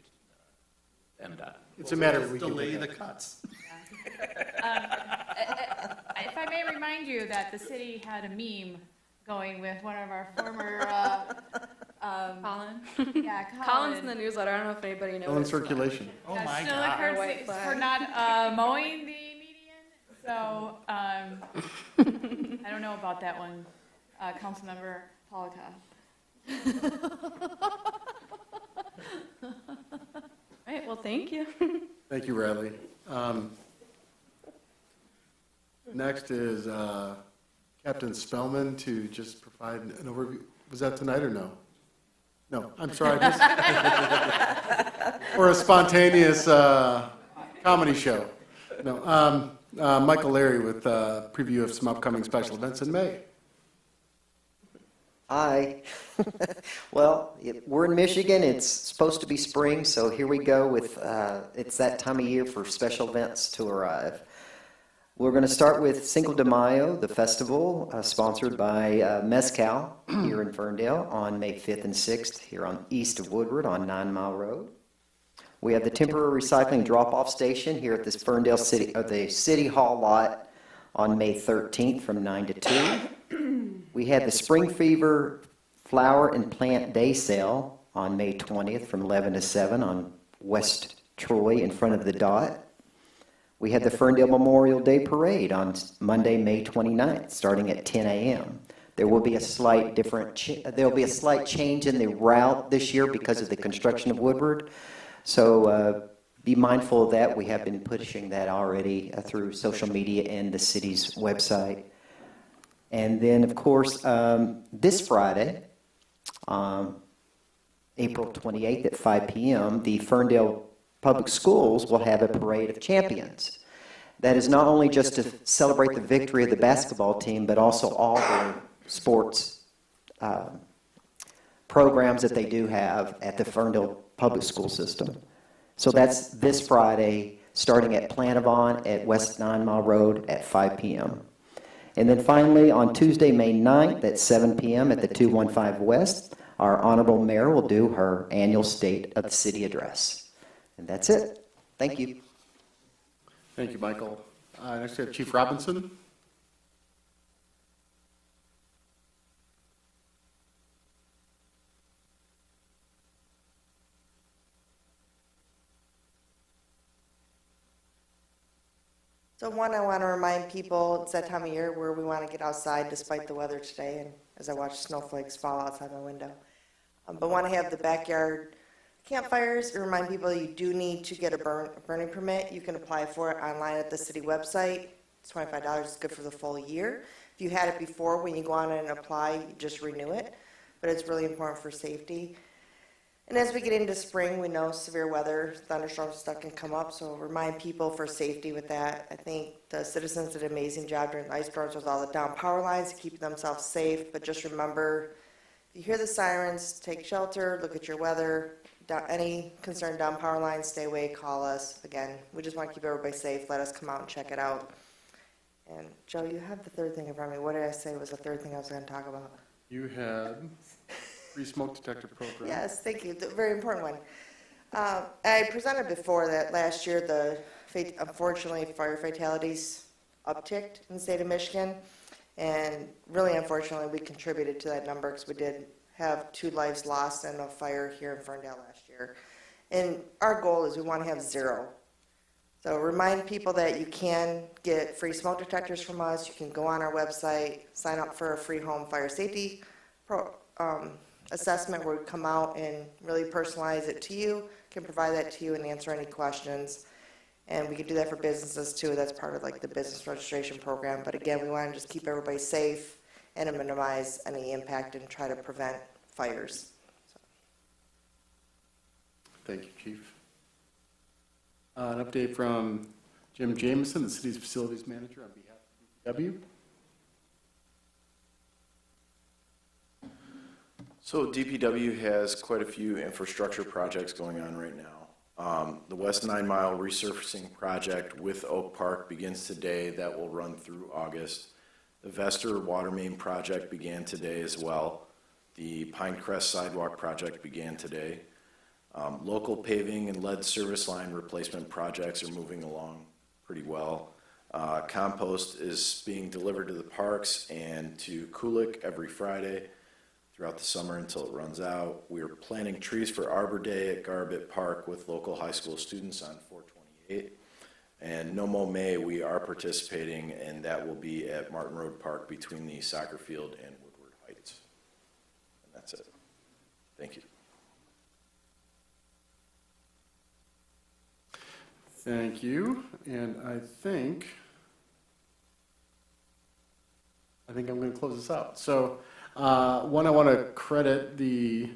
to MDOT. It's a matter of we delay can the cuts. If I may remind you that the city had a meme going with one of our former, Colin. Yeah, Colin's in the newsletter. I don't know if anybody knows. Still in circulation. Oh That's my still God. occurs White flag. for not mowing the median. So I don't know about that one, Councilmember Polika. All right, well, thank you. Thank you, Radley. Next is Captain Spellman to just provide an overview. Was that tonight or no? No, I'm sorry. Or a spontaneous comedy show. No, Michael Larry with preview of some upcoming special events in May. Hi. Well, we're in Michigan. It's supposed to be spring, so here we go with, it's that time of year for special events to arrive. We're going to start with Cinco de Mayo, the festival, sponsored by Mezcal here in Ferndale on May 5th and 6th here on east of Woodward on 9 Mile Road. We have the temporary recycling drop-off station here at this Ferndale City, the City Hall lot on May 13th from 9 to 2. We had the Spring Fever Flower and Plant Day Sale on May 20th from 11 to 7 on West Troy in front of the Dot. We had the Ferndale Memorial Day Parade on Monday, May 29th, starting at 10 a.m. There will be a slight change in the route this year because of the construction of Woodward. So be mindful of that. We have been pushing that already through social media and the city's website. And then, of course, this Friday, April 28th at 5 p.m., the Ferndale Public Schools will have a parade of champions. That is not only just to celebrate the victory of the basketball team, but also all the sports programs that they do have at the Ferndale Public School System. So that's this Friday, starting at Planavon at West 9 Mile Road at 5 p.m. And then finally, on Tuesday, May 9th at 7 p.m. at the 215 West, our Honorable Mayor will do her annual State of the City address. And that's it. Thank you. Thank you, Michael. Next we have Chief Robinson. So one, I want to remind people, it's that time of year where we want to get outside despite the weather today, and as I watch snowflakes fall outside my window. But want to have the backyard campfires, and remind people you do need to get a burning permit. You can apply for it online at the city website. It's $25, it's good for the full year. If you had it before, when you go on and apply, you just renew it, but it's really important for safety. And as we get into spring, we know severe weather, thunderstorms and stuff can come up, so remind people for safety with that. I think the citizens did an amazing job during the ice storms with all the down power lines to keep themselves safe, but just remember, if you hear the sirens, take shelter, look at your weather. Any concerned down power lines, stay away, call us. Again, we just want to keep everybody safe. Let us come out and check it out. And Joe, you have the third thing in front of me. What did I say was the third thing I was going to talk about? You had free smoke detector program. Yes, thank you. The very important one. I presented before that last year, unfortunately, fire fatalities upticked in the state of Michigan. And really, unfortunately, we contributed to that number because we did have 2 lives lost in a fire here in Ferndale last year. And our goal is we want to have 0. So remind people that you can get free smoke detectors from us. You can go on our website, sign up for a free home fire safety assessment where we come out and really personalize it to you, can provide that to you and answer any questions. And we can do that for businesses too. That's part of like the business registration program. But again, we want to just keep everybody safe and to minimize any impact and try to prevent fires. So. Thank you, Chief. An update from Jim Jameson, the city's facilities manager, on behalf of DPW. So DPW has quite a few infrastructure projects going on right now. The West 9 Mile resurfacing project with Oak Park begins today. That will run through August. The Vester water main project began today as well. The Pinecrest sidewalk project began today. Local paving and lead service line replacement projects are moving along pretty well. Compost is being delivered to the parks and to Kulik every Friday throughout the summer until it runs out. We are planting trees for Arbor Day at Garbett Park with local high school students on 4/28. And No Mo May, we are participating, and that will be at Martin Road Park between the soccer field and Woodward Heights. And that's it. Thank you. Thank you. And I think I'm going to close this out. So one, I want to credit the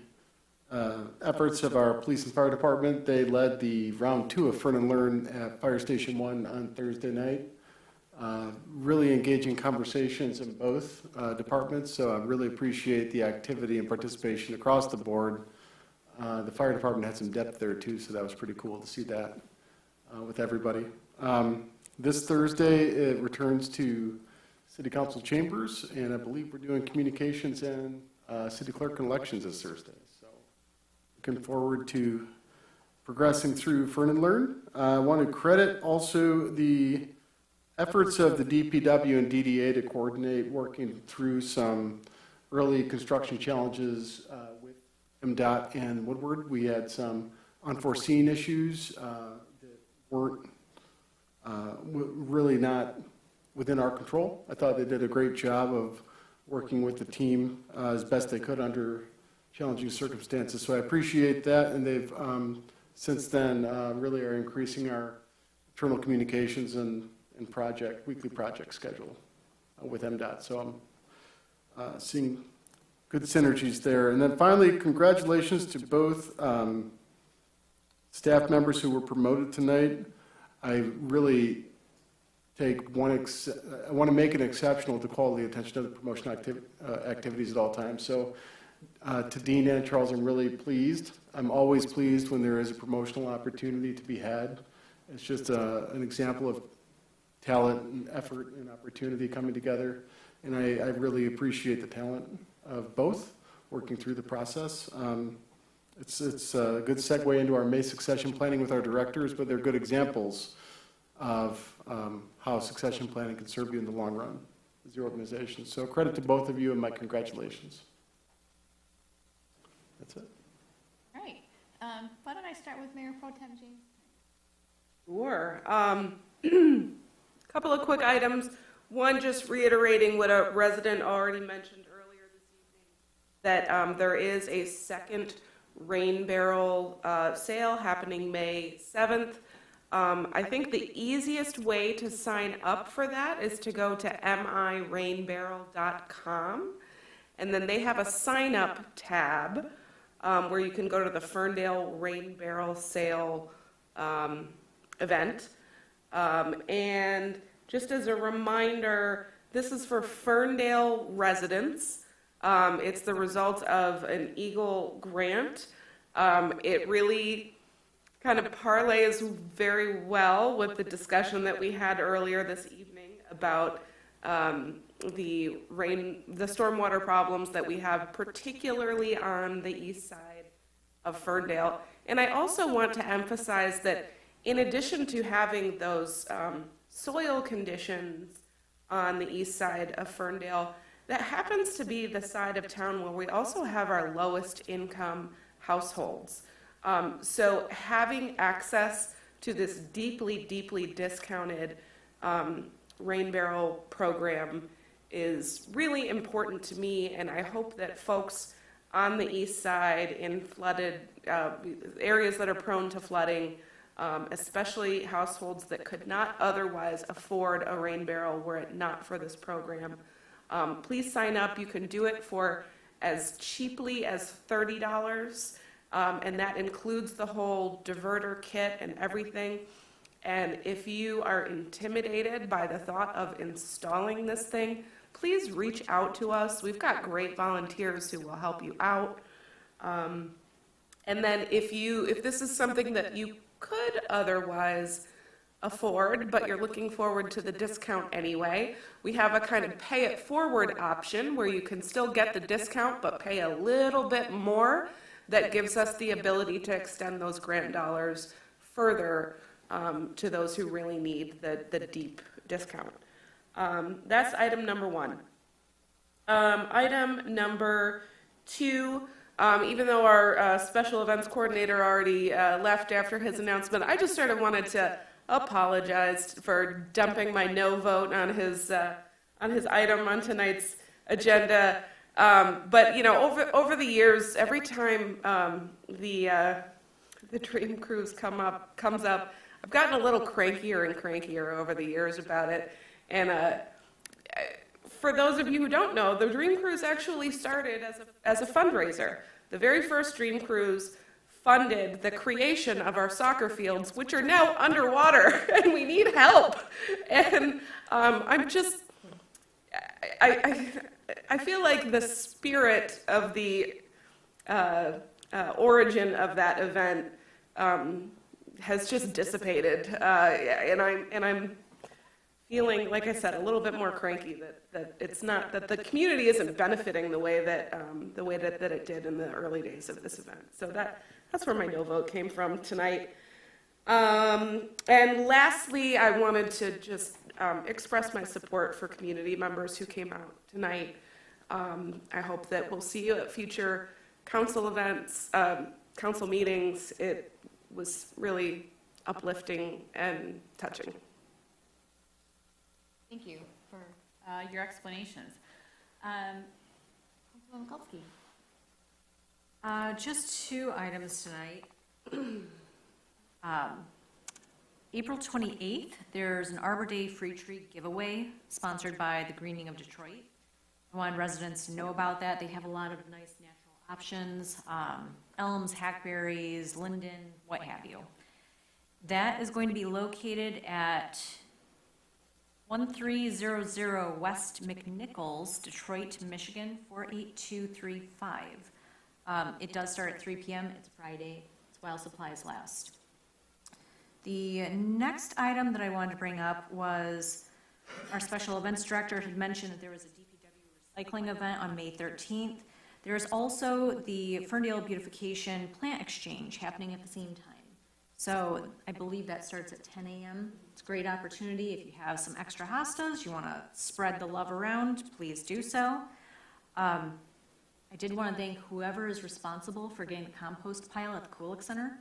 efforts of our police and fire department. They led the round 2 of Fern and Learn at Fire Station 1 on Thursday night. Really engaging conversations in both departments, so I really appreciate the activity and participation across the board. The fire department had some depth there too, so that was pretty cool to see that with everybody. This Thursday, it returns to City Council chambers, and I believe we're doing communications and City Clerk and elections this Thursday. So looking forward to progressing through Fern and Learn. I want to credit also the efforts of the DPW and DDA to coordinate working through some early construction challenges with MDOT and Woodward. We had some unforeseen issues that weren't really not within our control. I thought they did a great job of working with the team as best they could under challenging circumstances. So I appreciate that, and they've since then really are increasing our internal communications and weekly project schedule with MDOT. So I'm seeing good synergies there. And then finally, congratulations to both staff members who were promoted tonight. I really I want to make it exceptional to call the attention to the promotion activities at all times. So to Dean and Charles, I'm really pleased. I'm always pleased when there is a promotional opportunity to be had, It's just an example of talent and effort and opportunity coming together. And I really appreciate the talent of both working through the process. It's a good segue into our May succession planning with our directors, but they're good examples of how succession planning can serve you in the long run as your organization. So credit to both of you and my congratulations. That's it. All right. Why don't I start with Mayor Pro Tem James? Sure. Couple of quick items. One, just reiterating what a resident already mentioned earlier this evening, that there is a second rain barrel sale happening May 7th. I think the easiest way to sign up for that is to go to mirainbarrel.com, and then they have a sign up tab where you can go to the Ferndale Rain Barrel Sale event. And just as a reminder, this is for Ferndale residents. It's the result of an Eagle grant. It really kind of parlays very well with the discussion that we had earlier this evening about the stormwater problems that we have, particularly on the east side of Ferndale. And I also want to emphasize that in addition to having those soil conditions on the east side of Ferndale, that happens to be the side of town where we also have our lowest income households. So having access to this deeply, deeply discounted rain barrel program is really important to me, and I hope that folks on the east side in flooded areas that are prone to flooding, especially households that could not otherwise afford a rain barrel were it not for this program. Please sign up. You can do it for as cheaply as $30, and that includes the whole diverter kit and everything. And if you are intimidated by the thought of installing this thing, please reach out to us. We've got great volunteers who will help you out. And then if this is something that you could otherwise afford, but you're looking forward to the discount anyway, we have a kind of pay it forward option where you can still get the discount but pay a little bit more. That gives us the ability to extend those grant dollars further to those who really need the deep discount. That's item number one. Item number two, even though our special events coordinator already left after his announcement, I just sort of wanted to apologize for dumping my no vote on his item on tonight's agenda. But you know, over the years, every time the Dream Cruise comes up, I've gotten a little crankier and crankier over the years about it. And for those of you who don't know, the Dream Cruise actually started as a fundraiser. The very first Dream Cruise funded the creation of our soccer fields, which are now underwater, and we need help. And I feel like the spirit of the origin of that event has just dissipated, and I'm feeling, like I said, a little bit more cranky that it's not, that the community isn't benefiting the way that it did in the early days of this event. So that's where my no vote came from tonight. And lastly, I wanted to just express my support for community members who came out tonight. I hope that we'll see you at future council events, council meetings. It was really uplifting and touching. Thank you for your explanations. Councilman Mikulski. Just two items tonight. April 28th, there's an Arbor Day free tree giveaway sponsored by the Greening of Detroit. I want residents to know about that. They have a lot of nice natural options, elms, hackberries, linden, what have you. That is going to be located at 1300 West McNichols, Detroit, Michigan, 48235. It does start at 3 p.m. It's Friday. It's while supplies last. The next item that I wanted to bring up was our special events director had mentioned that there was a DPW recycling event on May 13th. There's also the Ferndale Beautification Plant Exchange happening at the same time. So I believe that starts at 10 a.m. It's a great opportunity. If you have some extra hostas, you want to spread the love around, please do so. I did want to thank whoever is responsible for getting the compost pile at the Kulik Center.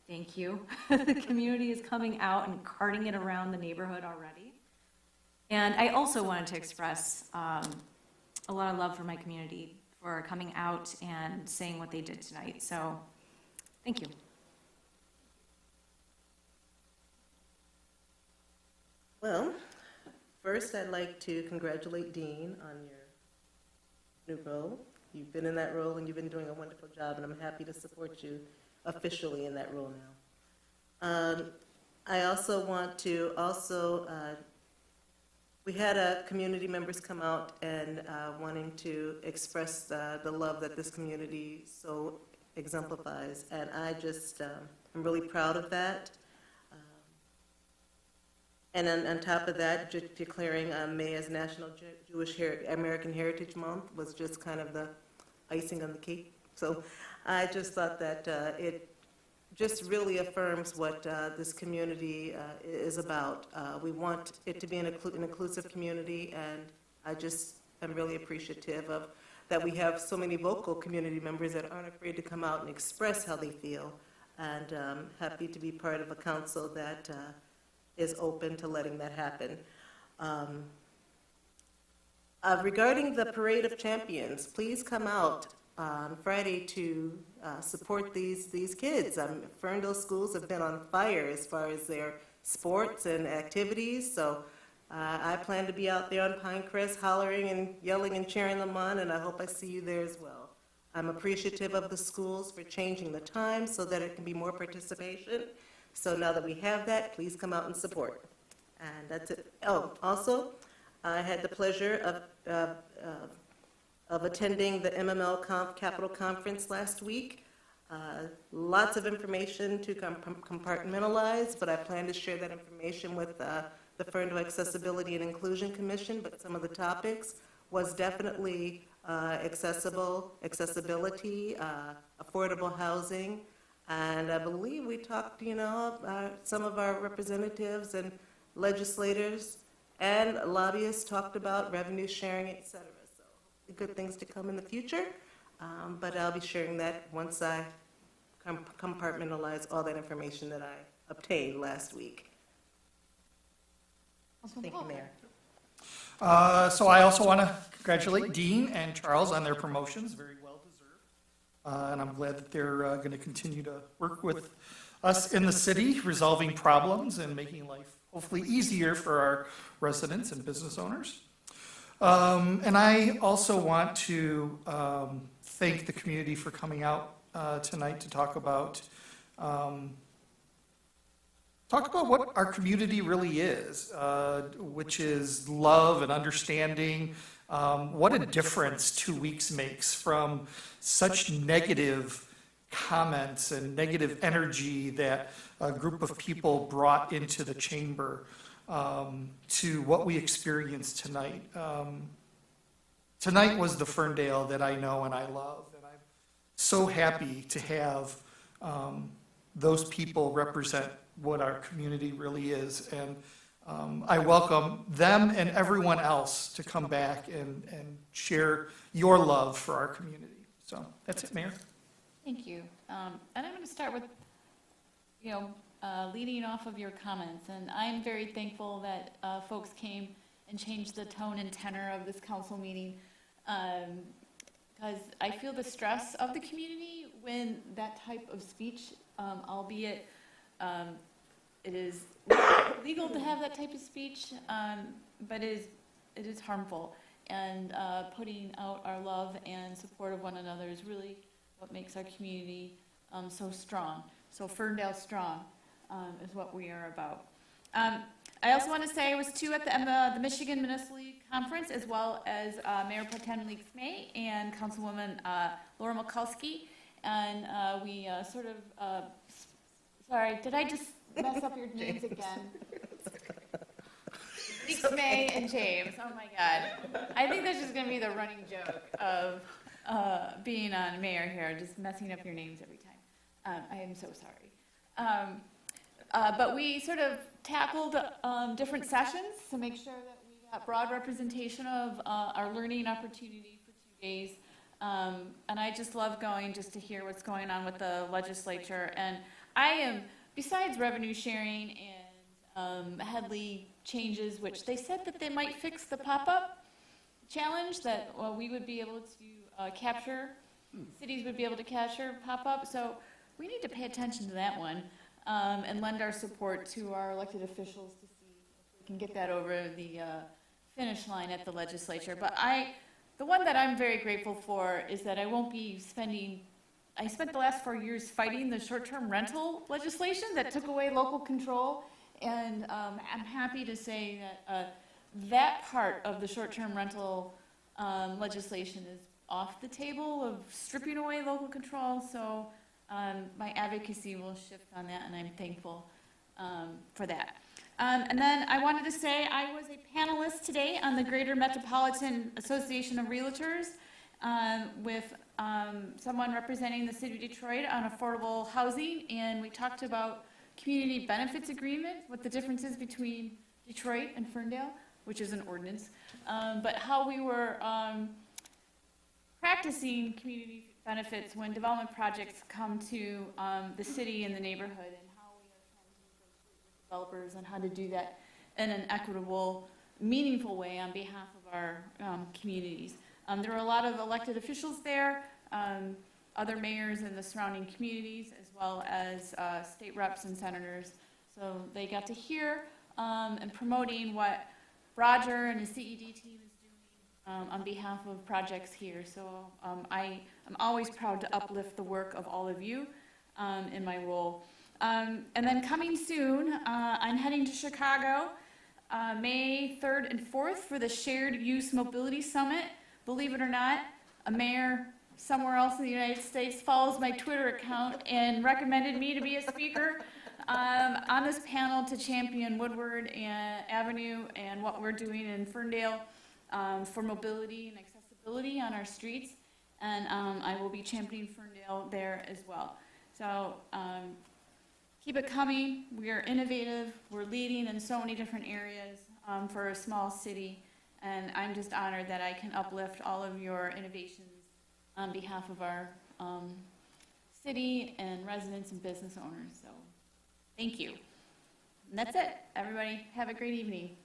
Thank you. The community is coming out and carting it around the neighborhood already. And I also wanted to express a lot of love for my community for coming out and saying what they did tonight. So thank you. Well, first I'd like to congratulate Dean on your new role. You've been in that role and you've been doing a wonderful job, and I'm happy to support you officially in that role now. I also want to we had community members come out and wanting to express the love that this community so exemplifies, and I just I'm really proud of that. And on top of that, just declaring May as National American Heritage Month was just kind of the icing on the cake. So I just thought that it just really affirms what this community is about. We want it to be an inclusive community, and I just am really appreciative of that we have so many vocal community members that aren't afraid to come out and express how they feel, and happy to be part of a council that is open to letting that happen. Regarding the Parade of Champions, please come out on Friday to support these kids. Ferndale schools have been on fire as far as their sports and activities, so I plan to be out there on Pinecrest hollering and yelling and cheering them on, and I hope I see you there as well. I'm appreciative of the schools for changing the time so that it can be more participation. So now that we have that, please come out and support. And that's it. Oh, also, I had the pleasure of attending the MML Capital Conference last week. Lots of information to compartmentalize, but I plan to share that information with the Ferndale Accessibility and Inclusion Commission, but some of the topics was definitely accessibility, affordable housing, and I believe we talked, some of our representatives and legislators and lobbyists talked about revenue sharing, et cetera. So good things to come in the future, but I'll be sharing that once I compartmentalize all that information that I obtained last week. Thank you, Mayor. So I also want to congratulate Dean and Charles on their promotions, very well deserved. And I'm glad that they're going to continue to work with us in the city, resolving problems and making life hopefully easier for our residents and business owners. And I also want to thank the community for coming out tonight to talk about what our community really is, which is love and understanding. What a difference 2 weeks makes from such negative comments and negative energy that a group of people brought into the chamber to what we experienced tonight. Tonight was the Ferndale that I know and I love, and I'm so happy to have those people represent what our community really is, and I welcome them and everyone else to come back and share your love for our community. So that's it, Mayor. Thank you. And I'm going to start with, leading off of your comments, and I'm very thankful that folks came and changed the tone and tenor of this council meeting, because I feel the stress of the community when that type of speech, albeit it is legal to have that type of speech, but it is harmful. And putting out our love and support of one another is really what makes our community so strong. So Ferndale strong is what we are about. I also want to say I was too at the Michigan Municipal League Conference, as well as Mayor Pro Tem Leaks May and Councilwoman Laura Mikulski, and we sorry, did I just mess up your names again. May and James. Oh my God. I think that's just going to be the running joke of being on mayor here, just messing up your names every time. I am so sorry. But we sort of tackled different sessions to make sure that we got broad representation of our learning opportunity for 2 days. And I just love going just to hear what's going on with the legislature. And I am, besides revenue sharing and Headley changes, which they said that they might fix the pop-up challenge, that we would be able to capture, cities would be able to capture pop-up. So we need to pay attention to that one and lend our support to our elected officials to see if we can get that over the finish line at the legislature. But the one that I'm very grateful for is that I won't be spending, I spent the last 4 years fighting the short-term rental legislation that took away local control. And I'm happy to say that that part of the short-term rental legislation is off the table of stripping away local control. So my advocacy will shift on that, and I'm thankful for that. And then I wanted to say I was a panelist today on the Greater Metropolitan Association of Realtors with someone representing the city of Detroit on affordable housing, and we talked about community benefits agreement, what the difference is between Detroit and Ferndale, which is an ordinance, but how we were practicing community benefits when development projects come to the city and the neighborhood, and how we are trying to negotiate with developers on how to do that in an equitable, meaningful way on behalf of our communities. There were a lot of elected officials there, other mayors in the surrounding communities, as well as state reps and senators. So they got to hear and promoting what Roger and his CED team is doing on behalf of projects here. So I'm always proud to uplift the work of all of you in my role. And then coming soon, I'm heading to Chicago May 3rd and 4th for the Shared Use Mobility Summit. Believe it or not, a mayor somewhere else in the United States follows my Twitter account and recommended me to be a speaker on this panel to champion Woodward and Avenue and what we're doing in Ferndale for mobility and accessibility on our streets. And I will be championing Ferndale there as well. So keep it coming. We are innovative. We're leading in so many different areas for a small city. And I'm just honored that I can uplift all of your innovations on behalf of our city and residents and business owners. So thank you. And that's it. Everybody have a great evening.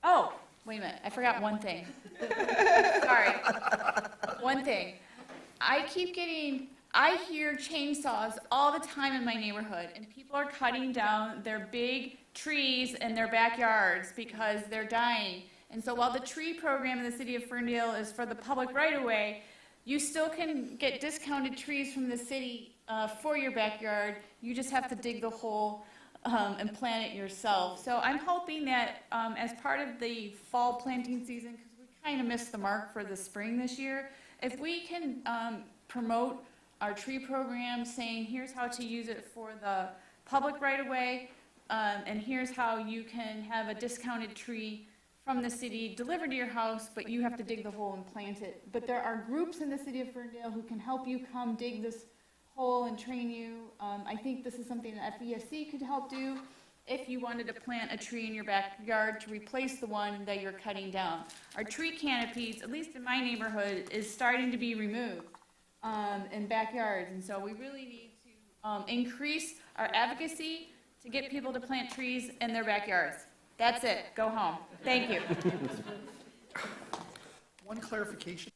Oh, wait a minute. I forgot one thing. Sorry. One thing. I hear chainsaws all the time in my neighborhood, and people are cutting down their big trees in their backyards because they're dying. And so while the tree program in the city of Ferndale is for the public right-of-way, you still can get discounted trees from the city for your backyard. You just have to dig the hole and plant it yourself. So I'm hoping that as part of the fall planting season, because we kind of missed the mark for the spring this year, if we can promote our tree program saying here's how to use it for the public right-of-way, and here's how you can have a discounted tree from the city delivered to your house, but you have to dig the hole and plant it. But there are groups in the city of Ferndale who can help you come dig this hole and train you. I think this is something that FESC could help do if you wanted to plant a tree in your backyard to replace the one that you're cutting down. Our tree canopies, at least in my neighborhood, is starting to be removed in backyards. And so we really need to increase our advocacy to get people to plant trees in their backyards. That's it. Go home. Thank you. One clarification.